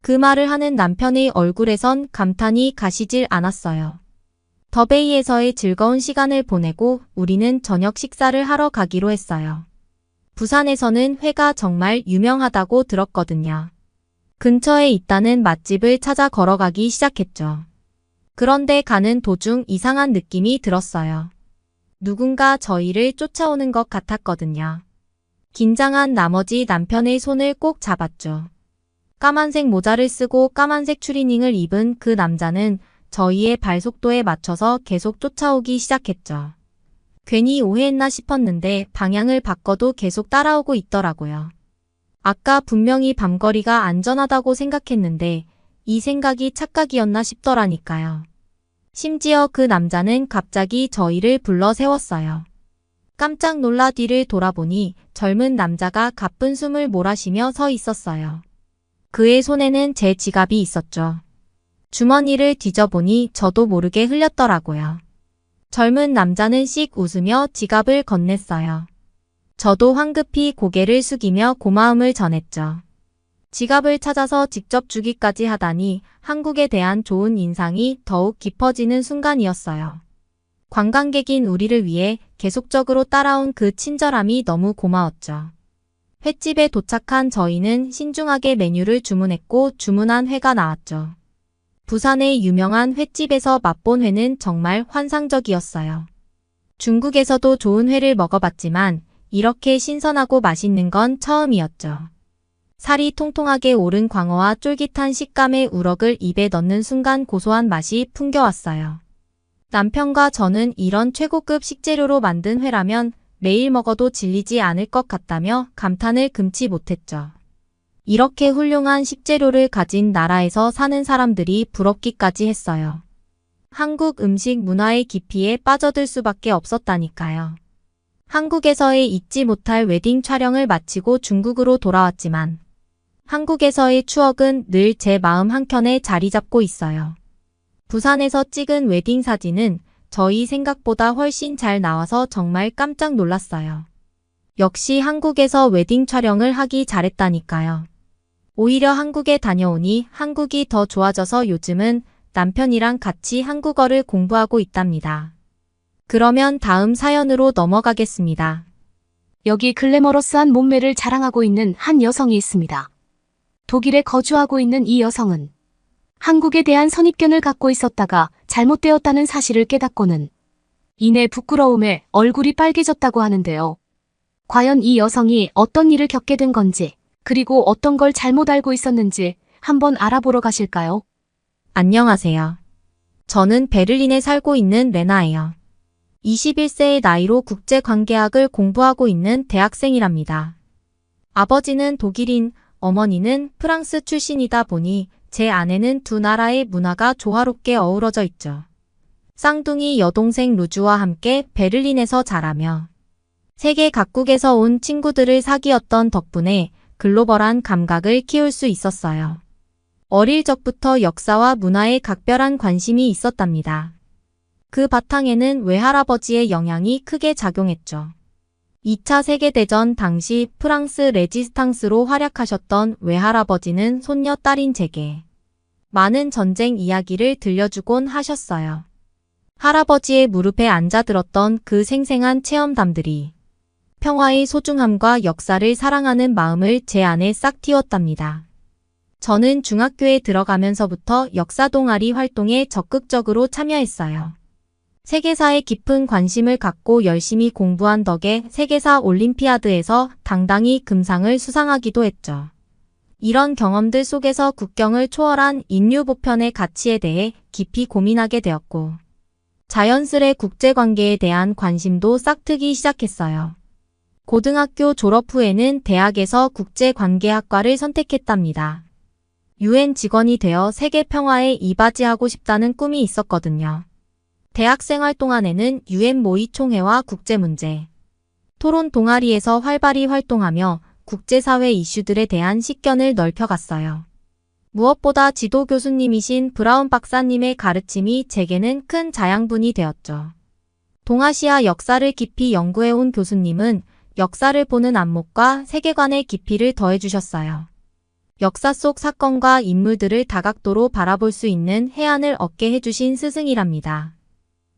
그 말을 하는 남편의 얼굴에선 감탄이 가시질 않았어요. 더베이에서의 즐거운 시간을 보내고 우리는 저녁 식사를 하러 가기로 했어요. 부산에서는 회가 정말 유명하다고 들었거든요. 근처에 있다는 맛집을 찾아 걸어가기 시작했죠. 그런데 가는 도중 이상한 느낌이 들었어요. 누군가 저희를 쫓아오는 것 같았거든요. 긴장한 나머지 남편의 손을 꼭 잡았죠. 까만색 모자를 쓰고 까만색 추리닝을 입은 그 남자는 저희의 발속도에 맞춰서 계속 쫓아오기 시작했죠. 괜히 오해했나 싶었는데 방향을 바꿔도 계속 따라오고 있더라고요. 아까 분명히 밤거리가 안전하다고 생각했는데 이 생각이 착각이었나 싶더라니까요. 심지어 그 남자는 갑자기 저희를 불러 세웠어요. 깜짝 놀라 뒤를 돌아보니 젊은 남자가 가쁜 숨을 몰아쉬며 서 있었어요. 그의 손에는 제 지갑이 있었죠. 주머니를 뒤져보니 저도 모르게 흘렸더라고요. 젊은 남자는 씩 웃으며 지갑을 건넸어요. 저도 황급히 고개를 숙이며 고마움을 전했죠. 지갑을 찾아서 직접 주기까지 하다니 한국에 대한 좋은 인상이 더욱 깊어지는 순간이었어요. 관광객인 우리를 위해 계속적으로 따라온 그 친절함이 너무 고마웠죠. 횟집에 도착한 저희는 신중하게 메뉴를 주문했고 주문한 회가 나왔죠. 부산의 유명한 횟집에서 맛본 회는 정말 환상적이었어요. 중국에서도 좋은 회를 먹어봤지만 이렇게 신선하고 맛있는 건 처음이었죠. 살이 통통하게 오른 광어와 쫄깃한 식감의 우럭을 입에 넣는 순간 고소한 맛이 풍겨왔어요. 남편과 저는 이런 최고급 식재료로 만든 회라면 매일 먹어도 질리지 않을 것 같다며 감탄을 금치 못했죠. 이렇게 훌륭한 식재료를 가진 나라에서 사는 사람들이 부럽기까지 했어요. 한국 음식 문화의 깊이에 빠져들 수밖에 없었다니까요. 한국에서의 잊지 못할 웨딩 촬영을 마치고 중국으로 돌아왔지만 한국에서의 추억은 늘 제 마음 한켠에 자리 잡고 있어요. 부산에서 찍은 웨딩 사진은 저희 생각보다 훨씬 잘 나와서 정말 깜짝 놀랐어요. 역시 한국에서 웨딩 촬영을 하기 잘했다니까요. 오히려 한국에 다녀오니 한국이 더 좋아져서 요즘은 남편이랑 같이 한국어를 공부하고 있답니다. 그러면 다음 사연으로 넘어가겠습니다. 여기 글래머러스한 몸매를 자랑하고 있는 한 여성이 있습니다. 독일에 거주하고 있는 이 여성은 한국에 대한 선입견을 갖고 있었다가 잘못되었다는 사실을 깨닫고는 이내 부끄러움에 얼굴이 빨개졌다고 하는데요. 과연 이 여성이 어떤 일을 겪게 된 건지, 그리고 어떤 걸 잘못 알고 있었는지 한번 알아보러 가실까요? 안녕하세요. 저는 베를린에 살고 있는 레나예요. 21세의 나이로 국제관계학을 공부하고 있는 대학생이랍니다. 아버지는 독일인, 어머니는 프랑스 출신이다 보니 제 아내는 두 나라의 문화가 조화롭게 어우러져 있죠. 쌍둥이 여동생 루즈와 함께 베를린에서 자라며 세계 각국에서 온 친구들을 사귀었던 덕분에 글로벌한 감각을 키울 수 있었어요. 어릴 적부터 역사와 문화에 각별한 관심이 있었답니다. 그 바탕에는 외할아버지의 영향이 크게 작용했죠. 2차 세계대전 당시 프랑스 레지스탕스로 활약하셨던 외할아버지는 손녀 딸인 제게 많은 전쟁 이야기를 들려주곤 하셨어요. 할아버지의 무릎에 앉아 들었던 그 생생한 체험담들이 평화의 소중함과 역사를 사랑하는 마음을 제 안에 싹 틔웠답니다. 저는 중학교에 들어가면서부터 역사 동아리 활동에 적극적으로 참여했어요. 세계사에 깊은 관심을 갖고 열심히 공부한 덕에 세계사 올림피아드에서 당당히 금상을 수상하기도 했죠. 이런 경험들 속에서 국경을 초월한 인류 보편의 가치에 대해 깊이 고민하게 되었고, 자연스레 국제관계에 대한 관심도 싹트기 시작했어요. 고등학교 졸업 후에는 대학에서 국제관계학과를 선택했답니다. UN 직원이 되어 세계 평화에 이바지하고 싶다는 꿈이 있었거든요. 대학 생활 동안에는 UN 모의 총회와 국제문제, 토론 동아리에서 활발히 활동하며 국제사회 이슈들에 대한 식견을 넓혀갔어요. 무엇보다 지도 교수님이신 브라운 박사님의 가르침이 제게는 큰 자양분이 되었죠. 동아시아 역사를 깊이 연구해온 교수님은 역사를 보는 안목과 세계관의 깊이를 더해주셨어요. 역사 속 사건과 인물들을 다각도로 바라볼 수 있는 해안을 얻게 해주신 스승이랍니다.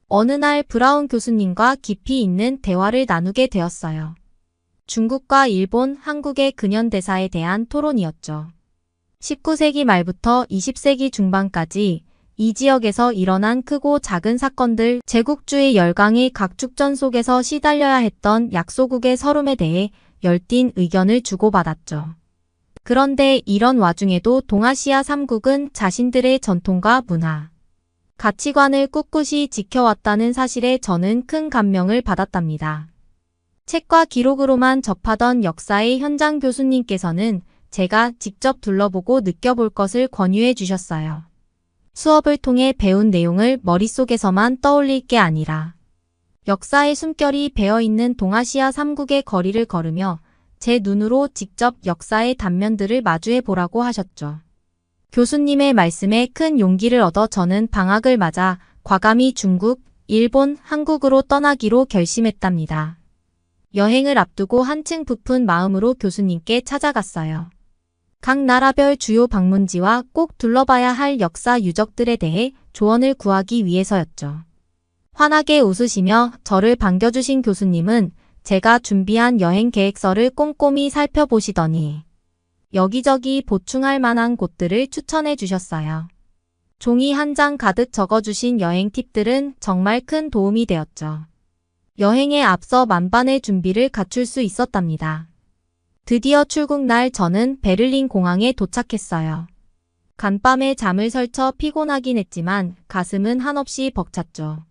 어느 날 브라운 교수님과 깊이 있는 대화를 나누게 되었어요. 중국과 일본, 한국의 근현대사에 대한 토론이었죠. 19세기 말부터 20세기 중반까지 이 지역에서 일어난 크고 작은 사건들, 제국주의 열강의 각축전 속에서 시달려야 했던 약소국의 서름에 대해 열띤 의견을 주고받았죠. 그런데 이런 와중에도 동아시아 3국은 자신들의 전통과 문화, 가치관을 꿋꿋이 지켜왔다는 사실에 저는 큰 감명을 받았답니다. 책과 기록으로만 접하던 역사의 현장 교수님께서는 제가 직접 둘러보고 느껴볼 것을 권유해 주셨어요. 수업을 통해 배운 내용을 머릿속에서만 떠올릴 게 아니라 역사의 숨결이 배어있는 동아시아 3국의 거리를 걸으며 제 눈으로 직접 역사의 단면들을 마주해 보라고 하셨죠. 교수님의 말씀에 큰 용기를 얻어 저는 방학을 맞아 과감히 중국, 일본, 한국으로 떠나기로 결심했답니다. 여행을 앞두고 한층 부푼 마음으로 교수님께 찾아갔어요. 각 나라별 주요 방문지와 꼭 둘러봐야 할 역사 유적들에 대해 조언을 구하기 위해서였죠. 환하게 웃으시며 저를 반겨주신 교수님은 제가 준비한 여행 계획서를 꼼꼼히 살펴보시더니 여기저기 보충할 만한 곳들을 추천해 주셨어요. 종이 한 장 가득 적어주신 여행 팁들은 정말 큰 도움이 되었죠. 여행에 앞서 만반의 준비를 갖출 수 있었답니다. 드디어 출국 날 저는 베를린 공항에 도착했어요. 간밤에 잠을 설쳐 피곤하긴 했지만 가슴은 한없이 벅찼죠.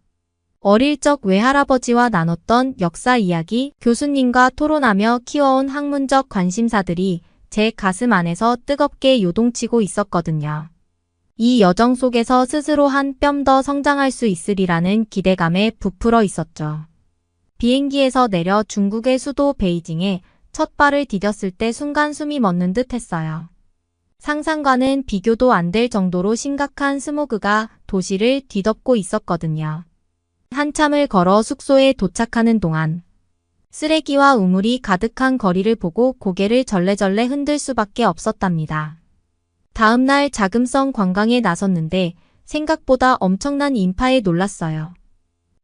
어릴 적 외할아버지와 나눴던 역사 이야기, 교수님과 토론하며 키워온 학문적 관심사들이 제 가슴 안에서 뜨겁게 요동치고 있었거든요. 이 여정 속에서 스스로 한 뼘 더 성장할 수 있으리라는 기대감에 부풀어 있었죠. 비행기에서 내려 중국의 수도 베이징에 첫 발을 디뎠을 때 순간 숨이 멎는 듯 했어요. 상상과는 비교도 안 될 정도로 심각한 스모그가 도시를 뒤덮고 있었거든요. 한참을 걸어 숙소에 도착하는 동안 쓰레기와 우물이 가득한 거리를 보고 고개를 절레절레 흔들 수밖에 없었답니다. 다음 날 자금성 관광에 나섰는데 생각보다 엄청난 인파에 놀랐어요.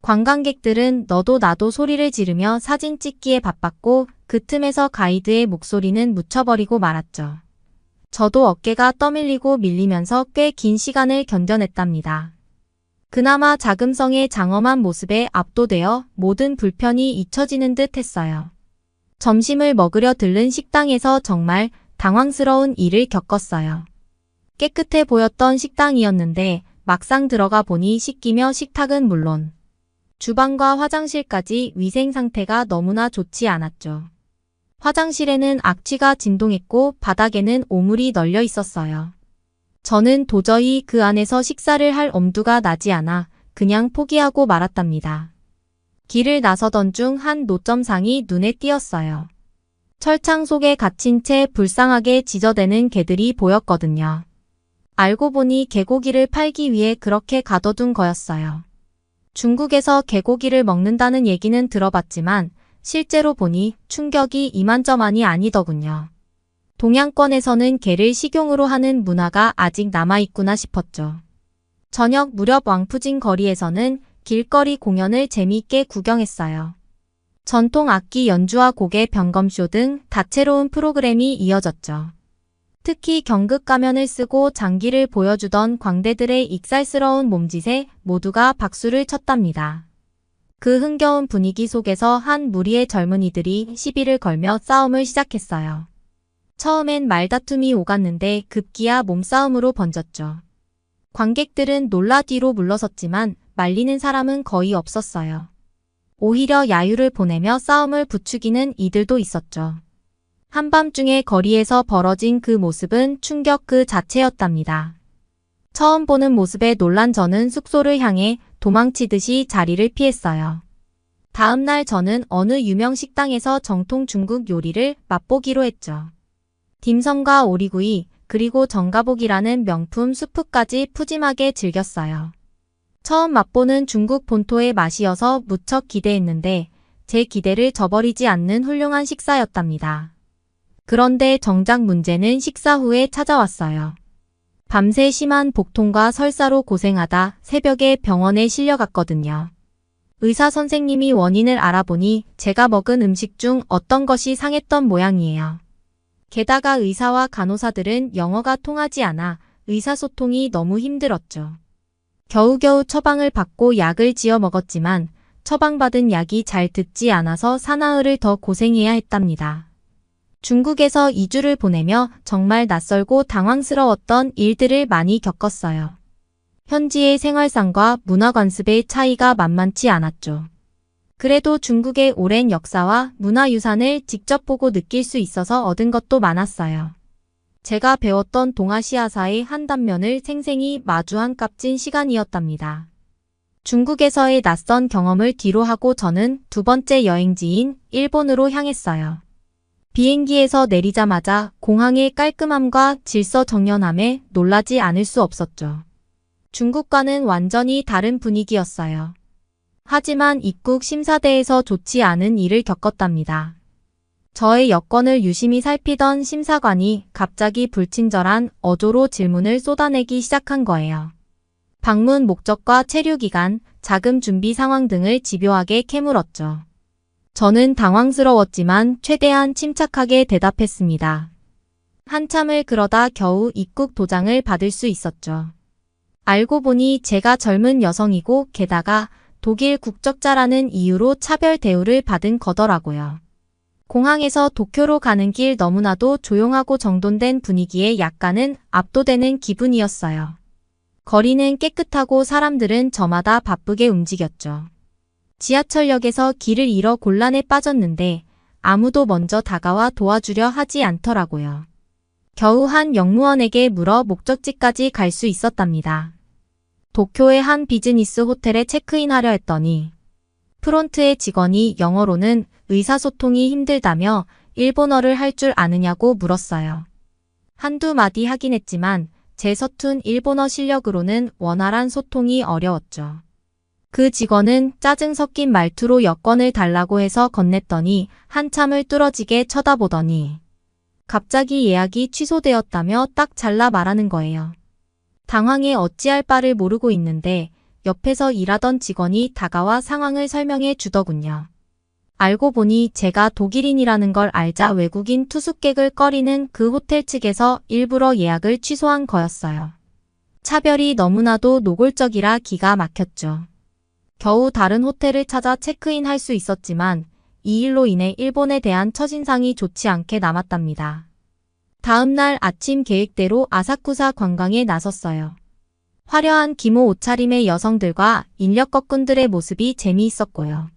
관광객들은 너도 나도 소리를 지르며 사진 찍기에 바빴고 그 틈에서 가이드의 목소리는 묻혀버리고 말았죠. 저도 어깨가 떠밀리고 밀리면서 꽤 긴 시간을 견뎌냈답니다. 그나마 자금성의 장엄한 모습에 압도되어 모든 불편이 잊혀지는 듯 했어요. 점심을 먹으려 들른 식당에서 정말 당황스러운 일을 겪었어요. 깨끗해 보였던 식당이었는데 막상 들어가 보니 씻기며 식탁은 물론 주방과 화장실까지 위생 상태가 너무나 좋지 않았죠. 화장실에는 악취가 진동했고 바닥에는 오물이 널려 있었어요. 저는 도저히 그 안에서 식사를 할 엄두가 나지 않아 그냥 포기하고 말았답니다. 길을 나서던 중 한 노점상이 눈에 띄었어요. 철창 속에 갇힌 채 불쌍하게 지저대는 개들이 보였거든요. 알고 보니 개고기를 팔기 위해 그렇게 가둬둔 거였어요. 중국에서 개고기를 먹는다는 얘기는 들어봤지만 실제로 보니 충격이 이만저만이 아니더군요. 동양권에서는 개를 식용으로 하는 문화가 아직 남아있구나 싶었죠. 저녁 무렵 왕푸진 거리에서는 길거리 공연을 재미있게 구경했어요. 전통 악기 연주와 곡의 병검쇼 등 다채로운 프로그램이 이어졌죠. 특히 경극 가면을 쓰고 장기를 보여주던 광대들의 익살스러운 몸짓에 모두가 박수를 쳤답니다. 그 흥겨운 분위기 속에서 한 무리의 젊은이들이 시비를 걸며 싸움을 시작했어요. 처음엔 말다툼이 오갔는데 급기야 몸싸움으로 번졌죠. 관객들은 놀라 뒤로 물러섰지만 말리는 사람은 거의 없었어요. 오히려 야유를 보내며 싸움을 부추기는 이들도 있었죠. 한밤중에 거리에서 벌어진 그 모습은 충격 그 자체였답니다. 처음 보는 모습에 놀란 저는 숙소를 향해 도망치듯이 자리를 피했어요. 다음 날 저는 어느 유명 식당에서 정통 중국 요리를 맛보기로 했죠. 딤섬과 오리구이, 그리고 정가복이라는 명품 수프까지 푸짐하게 즐겼어요. 처음 맛보는 중국 본토의 맛이어서 무척 기대했는데 제 기대를 저버리지 않는 훌륭한 식사였답니다. 그런데 정작 문제는 식사 후에 찾아왔어요. 밤새 심한 복통과 설사로 고생하다 새벽에 병원에 실려갔거든요. 의사 선생님이 원인을 알아보니 제가 먹은 음식 중 어떤 것이 상했던 모양이에요. 게다가 의사와 간호사들은 영어가 통하지 않아 의사소통이 너무 힘들었죠. 겨우겨우 처방을 받고 약을 지어 먹었지만 처방받은 약이 잘 듣지 않아서 사나흘을 더 고생해야 했답니다. 중국에서 2주를 보내며 정말 낯설고 당황스러웠던 일들을 많이 겪었어요. 현지의 생활상과 문화관습의 차이가 만만치 않았죠. 그래도 중국의 오랜 역사와 문화유산을 직접 보고 느낄 수 있어서 얻은 것도 많았어요. 제가 배웠던 동아시아사의 한 단면을 생생히 마주한 값진 시간이었답니다. 중국에서의 낯선 경험을 뒤로하고 저는 두 번째 여행지인 일본으로 향했어요. 비행기에서 내리자마자 공항의 깔끔함과 질서정연함에 놀라지 않을 수 없었죠. 중국과는 완전히 다른 분위기였어요. 하지만 입국 심사대에서 좋지 않은 일을 겪었답니다. 저의 여권을 유심히 살피던 심사관이 갑자기 불친절한 어조로 질문을 쏟아내기 시작한 거예요. 방문 목적과 체류 기간, 자금 준비 상황 등을 집요하게 캐물었죠. 저는 당황스러웠지만 최대한 침착하게 대답했습니다. 한참을 그러다 겨우 입국 도장을 받을 수 있었죠. 알고 보니 제가 젊은 여성이고 게다가 독일 국적자라는 이유로 차별 대우를 받은 거더라고요. 공항에서 도쿄로 가는 길 너무나도 조용하고 정돈된 분위기에 약간은 압도되는 기분이었어요. 거리는 깨끗하고 사람들은 저마다 바쁘게 움직였죠. 지하철역에서 길을 잃어 곤란에 빠졌는데 아무도 먼저 다가와 도와주려 하지 않더라고요. 겨우 한 영무원에게 물어 목적지까지 갈 수 있었답니다. 도쿄의 한 비즈니스 호텔에 체크인하려 했더니 프론트의 직원이 영어로는 의사소통이 힘들다며 일본어를 할 줄 아느냐고 물었어요. 한두 마디 하긴 했지만 제 서툰 일본어 실력으로는 원활한 소통이 어려웠죠. 그 직원은 짜증 섞인 말투로 여권을 달라고 해서 건넸더니 한참을 뚫어지게 쳐다보더니 갑자기 예약이 취소되었다며 딱 잘라 말하는 거예요. 당황해 어찌할 바를 모르고 있는데 옆에서 일하던 직원이 다가와 상황을 설명해 주더군요. 알고 보니 제가 독일인이라는 걸 알자 외국인 투숙객을 꺼리는 그 호텔 측에서 일부러 예약을 취소한 거였어요. 차별이 너무나도 노골적이라 기가 막혔죠. 겨우 다른 호텔을 찾아 체크인할 수 있었지만 이 일로 인해 일본에 대한 첫인상이 좋지 않게 남았답니다. 다음 날 아침 계획대로 아사쿠사 관광에 나섰어요. 화려한 기모 옷차림의 여성들과 인력 거꾼들의 모습이 재미있었고요.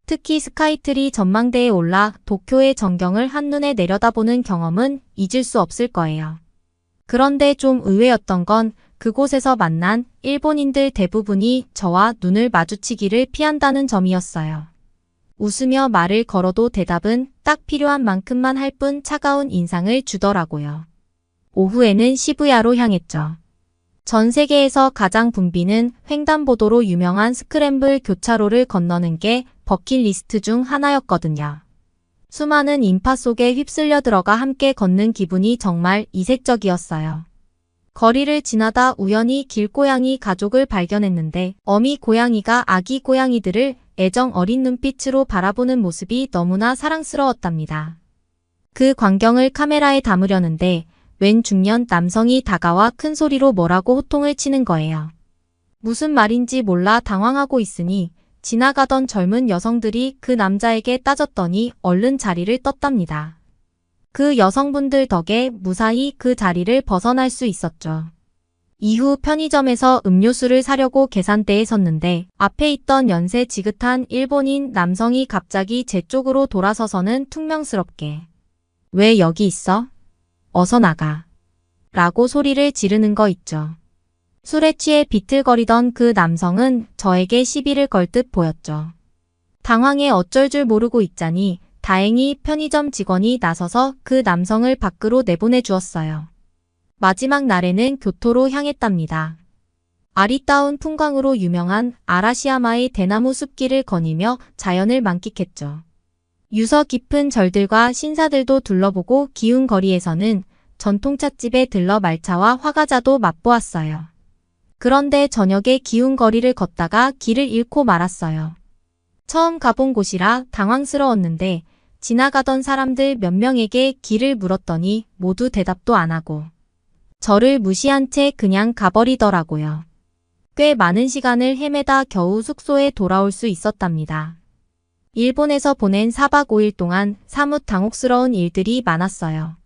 특히 스카이트리 전망대에 올라 도쿄의 전경을 한눈에 내려다보는 경험은 잊을 수 없을 거예요. 그런데 좀 의외였던 건 그곳에서 만난 일본인들 대부분이 저와 눈을 마주치기를 피한다는 점이었어요. 웃으며 말을 걸어도 대답은 딱 필요한 만큼만 할 뿐 차가운 인상을 주더라고요. 오후에는 시부야로 향했죠. 전 세계에서 가장 붐비는 횡단보도로 유명한 스크램블 교차로를 건너는 게 버킷리스트 중 하나였거든요. 수많은 인파 속에 휩쓸려 들어가 함께 걷는 기분이 정말 이색적이었어요. 거리를 지나다 우연히 길고양이 가족을 발견했는데 어미 고양이가 아기 고양이들을 애정 어린 눈빛으로 바라보는 모습이 너무나 사랑스러웠답니다. 그 광경을 카메라에 담으려는데 웬 중년 남성이 다가와 큰 소리로 뭐라고 호통을 치는 거예요. 무슨 말인지 몰라 당황하고 있으니 지나가던 젊은 여성들이 그 남자에게 따졌더니 얼른 자리를 떴답니다. 그 여성분들 덕에 무사히 그 자리를 벗어날 수 있었죠. 이후 편의점에서 음료수를 사려고 계산대에 섰는데 앞에 있던 연세 지긋한 일본인 남성이 갑자기 제 쪽으로 돌아서서는 퉁명스럽게 "왜 여기 있어? 어서 나가." 라고 소리를 지르는 거 있죠. 술에 취해 비틀거리던 그 남성은 저에게 시비를 걸 듯 보였죠. 당황해 어쩔 줄 모르고 있자니 다행히 편의점 직원이 나서서 그 남성을 밖으로 내보내 주었어요. 마지막 날에는 교토로 향했답니다. 아리따운 풍광으로 유명한 아라시야마의 대나무 숲길을 거니며 자연을 만끽했죠. 유서 깊은 절들과 신사들도 둘러보고 기운 거리에서는 전통찻집에 들러 말차와 화과자도 맛보았어요. 그런데 저녁에 기운 거리를 걷다가 길을 잃고 말았어요. 처음 가본 곳이라 당황스러웠는데 지나가던 사람들 몇 명에게 길을 물었더니 모두 대답도 안 하고 저를 무시한 채 그냥 가버리더라고요. 꽤 많은 시간을 헤매다 겨우 숙소에 돌아올 수 있었답니다. 일본에서 보낸 4박 5일 동안 사뭇 당혹스러운 일들이 많았어요.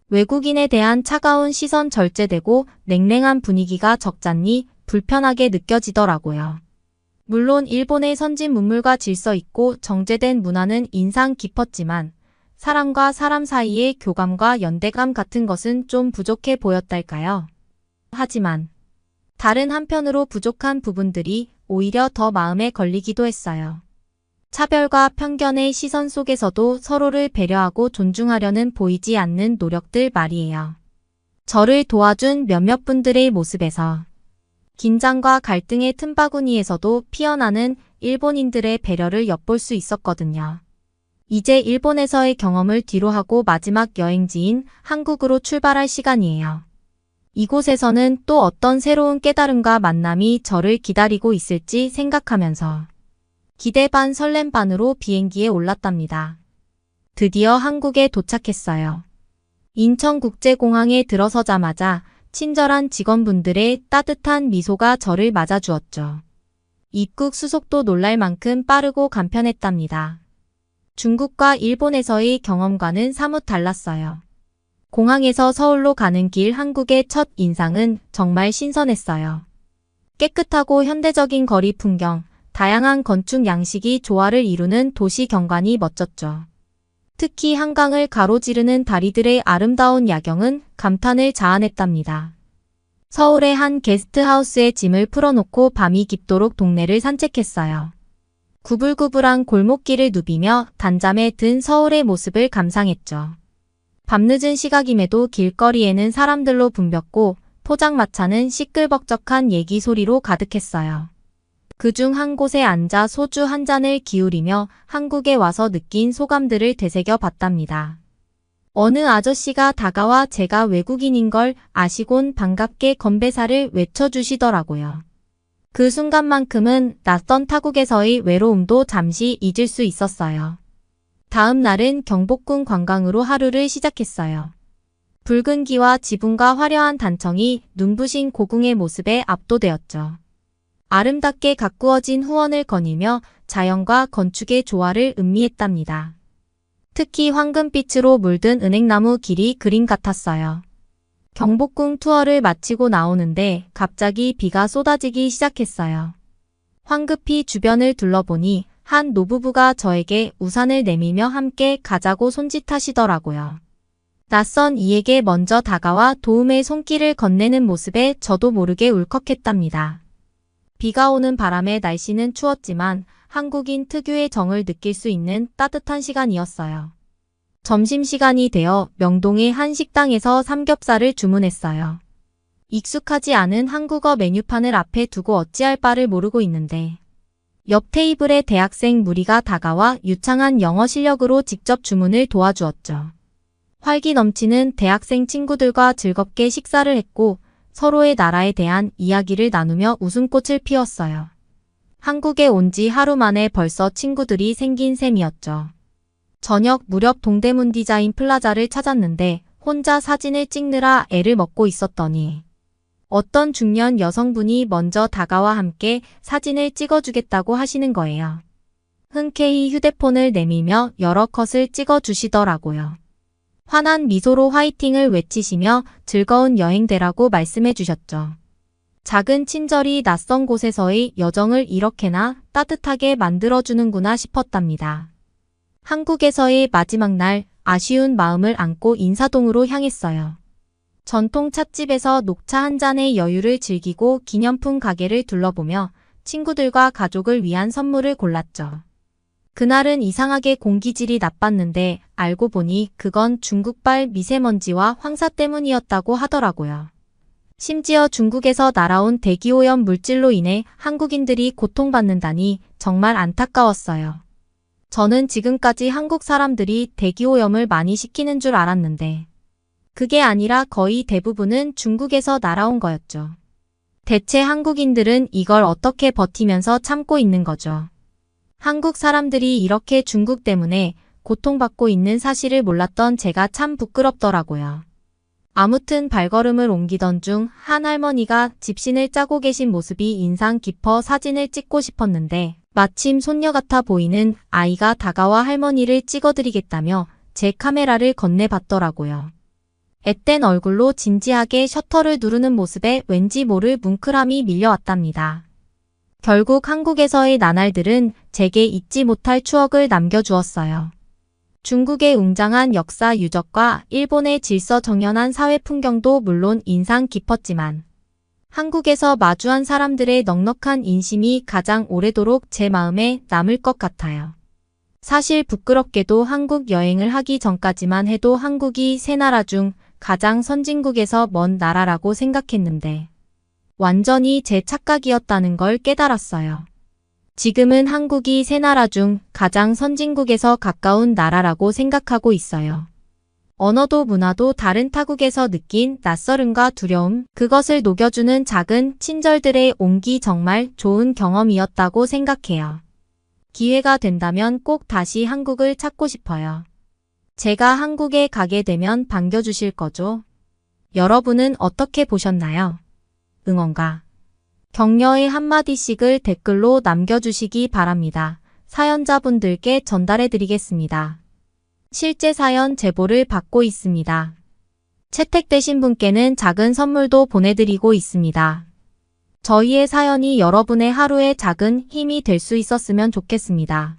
외국인에 대한 차가운 시선 절제되고 냉랭한 분위기가 적잖니 불편하게 느껴지더라고요. 물론 일본의 선진 문물과 질서 있고 정제된 문화는 인상 깊었지만 사람과 사람 사이의 교감과 연대감 같은 것은 좀 부족해 보였달까요? 하지만 다른 한편으로 부족한 부분들이 오히려 더 마음에 걸리기도 했어요. 차별과 편견의 시선 속에서도 서로를 배려하고 존중하려는 보이지 않는 노력들 말이에요. 저를 도와준 몇몇 분들의 모습에서 긴장과 갈등의 틈바구니에서도 피어나는 일본인들의 배려를 엿볼 수 있었거든요. 이제 일본에서의 경험을 뒤로하고 마지막 여행지인 한국으로 출발할 시간이에요. 이곳에서는 또 어떤 새로운 깨달음과 만남이 저를 기다리고 있을지 생각하면서 기대 반 설렘 반으로 비행기에 올랐답니다. 드디어 한국에 도착했어요. 인천국제공항에 들어서자마자 친절한 직원분들의 따뜻한 미소가 저를 맞아주었죠. 입국 수속도 놀랄 만큼 빠르고 간편했답니다. 중국과 일본에서의 경험과는 사뭇 달랐어요. 공항에서 서울로 가는 길 한국의 첫 인상은 정말 신선했어요. 깨끗하고 현대적인 거리 풍경, 다양한 건축 양식이 조화를 이루는 도시 경관이 멋졌죠. 특히 한강을 가로지르는 다리들의 아름다운 야경은 감탄을 자아냈답니다. 서울의 한 게스트하우스에 짐을 풀어놓고 밤이 깊도록 동네를 산책했어요. 구불구불한 골목길을 누비며 단잠에 든 서울의 모습을 감상했죠. 밤늦은 시각임에도 길거리에는 사람들로 붐볐고 포장마차는 시끌벅적한 얘기 소리로 가득했어요. 그중 한 곳에 앉아 소주 한 잔을 기울이며 한국에 와서 느낀 소감들을 되새겨 봤답니다. 어느 아저씨가 다가와 제가 외국인인 걸 아시곤 반갑게 건배사를 외쳐주시더라고요. 그 순간만큼은 낯선 타국에서의 외로움도 잠시 잊을 수 있었어요. 다음 날은 경복궁 관광으로 하루를 시작했어요. 붉은 기와 지붕과 화려한 단청이 눈부신 고궁의 모습에 압도되었죠. 아름답게 가꾸어진 후원을 거니며 자연과 건축의 조화를 음미했답니다. 특히 황금빛으로 물든 은행나무 길이 그림 같았어요. 경복궁 투어를 마치고 나오는데 갑자기 비가 쏟아지기 시작했어요. 황급히 주변을 둘러보니 한 노부부가 저에게 우산을 내밀며 함께 가자고 손짓하시더라고요. 낯선 이에게 먼저 다가와 도움의 손길을 건네는 모습에 저도 모르게 울컥했답니다. 비가 오는 바람에 날씨는 추웠지만 한국인 특유의 정을 느낄 수 있는 따뜻한 시간이었어요. 점심시간이 되어 명동의 한 식당에서 삼겹살을 주문했어요. 익숙하지 않은 한국어 메뉴판을 앞에 두고 어찌할 바를 모르고 있는데 옆 테이블에 대학생 무리가 다가와 유창한 영어 실력으로 직접 주문을 도와주었죠. 활기 넘치는 대학생 친구들과 즐겁게 식사를 했고 서로의 나라에 대한 이야기를 나누며 웃음꽃을 피웠어요. 한국에 온 지 하루 만에 벌써 친구들이 생긴 셈이었죠. 저녁 무렵 동대문 디자인 플라자를 찾았는데 혼자 사진을 찍느라 애를 먹고 있었더니 어떤 중년 여성분이 먼저 다가와 함께 사진을 찍어주겠다고 하시는 거예요. 흔쾌히 휴대폰을 내밀며 여러 컷을 찍어주시더라고요. 환한 미소로 화이팅을 외치시며 즐거운 여행 되라고 말씀해 주셨죠. 작은 친절이 낯선 곳에서의 여정을 이렇게나 따뜻하게 만들어주는구나 싶었답니다. 한국에서의 마지막 날 아쉬운 마음을 안고 인사동으로 향했어요. 전통 찻집에서 녹차 한 잔의 여유를 즐기고 기념품 가게를 둘러보며 친구들과 가족을 위한 선물을 골랐죠. 그날은 이상하게 공기질이 나빴는데 알고 보니 그건 중국발 미세먼지와 황사 때문이었다고 하더라고요. 심지어 중국에서 날아온 대기오염 물질로 인해 한국인들이 고통받는다니 정말 안타까웠어요. 저는 지금까지 한국 사람들이 대기오염을 많이 시키는 줄 알았는데 그게 아니라 거의 대부분은 중국에서 날아온 거였죠. 대체 한국인들은 이걸 어떻게 버티면서 참고 있는 거죠? 한국 사람들이 이렇게 중국 때문에 고통받고 있는 사실을 몰랐던 제가 참 부끄럽더라고요. 아무튼 발걸음을 옮기던 중 한 할머니가 집신을 짜고 계신 모습이 인상 깊어 사진을 찍고 싶었는데 마침 손녀 같아 보이는 아이가 다가와 할머니를 찍어드리겠다며 제 카메라를 건네봤더라고요. 앳된 얼굴로 진지하게 셔터를 누르는 모습에 왠지 모를 뭉클함이 밀려왔답니다. 결국 한국에서의 나날들은 제게 잊지 못할 추억을 남겨주었어요. 중국의 웅장한 역사 유적과 일본의 질서정연한 사회 풍경도 물론 인상 깊었지만 한국에서 마주한 사람들의 넉넉한 인심이 가장 오래도록 제 마음에 남을 것 같아요. 사실 부끄럽게도 한국 여행을 하기 전까지만 해도 한국이 세 나라 중 가장 선진국에서 먼 나라라고 생각했는데 완전히 제 착각이었다는 걸 깨달았어요. 지금은 한국이 세 나라 중 가장 선진국에서 가까운 나라라고 생각하고 있어요. 언어도 문화도 다른 타국에서 느낀 낯설음과 두려움, 그것을 녹여주는 작은 친절들의 온기 정말 좋은 경험이었다고 생각해요. 기회가 된다면 꼭 다시 한국을 찾고 싶어요. 제가 한국에 가게 되면 반겨주실 거죠? 여러분은 어떻게 보셨나요? 응원과 격려의 한마디씩을 댓글로 남겨주시기 바랍니다. 사연자분들께 전달해드리겠습니다. 실제 사연 제보를 받고 있습니다. 채택되신 분께는 작은 선물도 보내드리고 있습니다. 저희의 사연이 여러분의 하루의 작은 힘이 될 수 있었으면 좋겠습니다.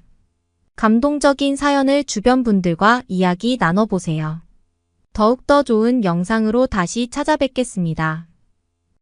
감동적인 사연을 주변 분들과 이야기 나눠보세요. 더욱더 좋은 영상으로 다시 찾아뵙겠습니다.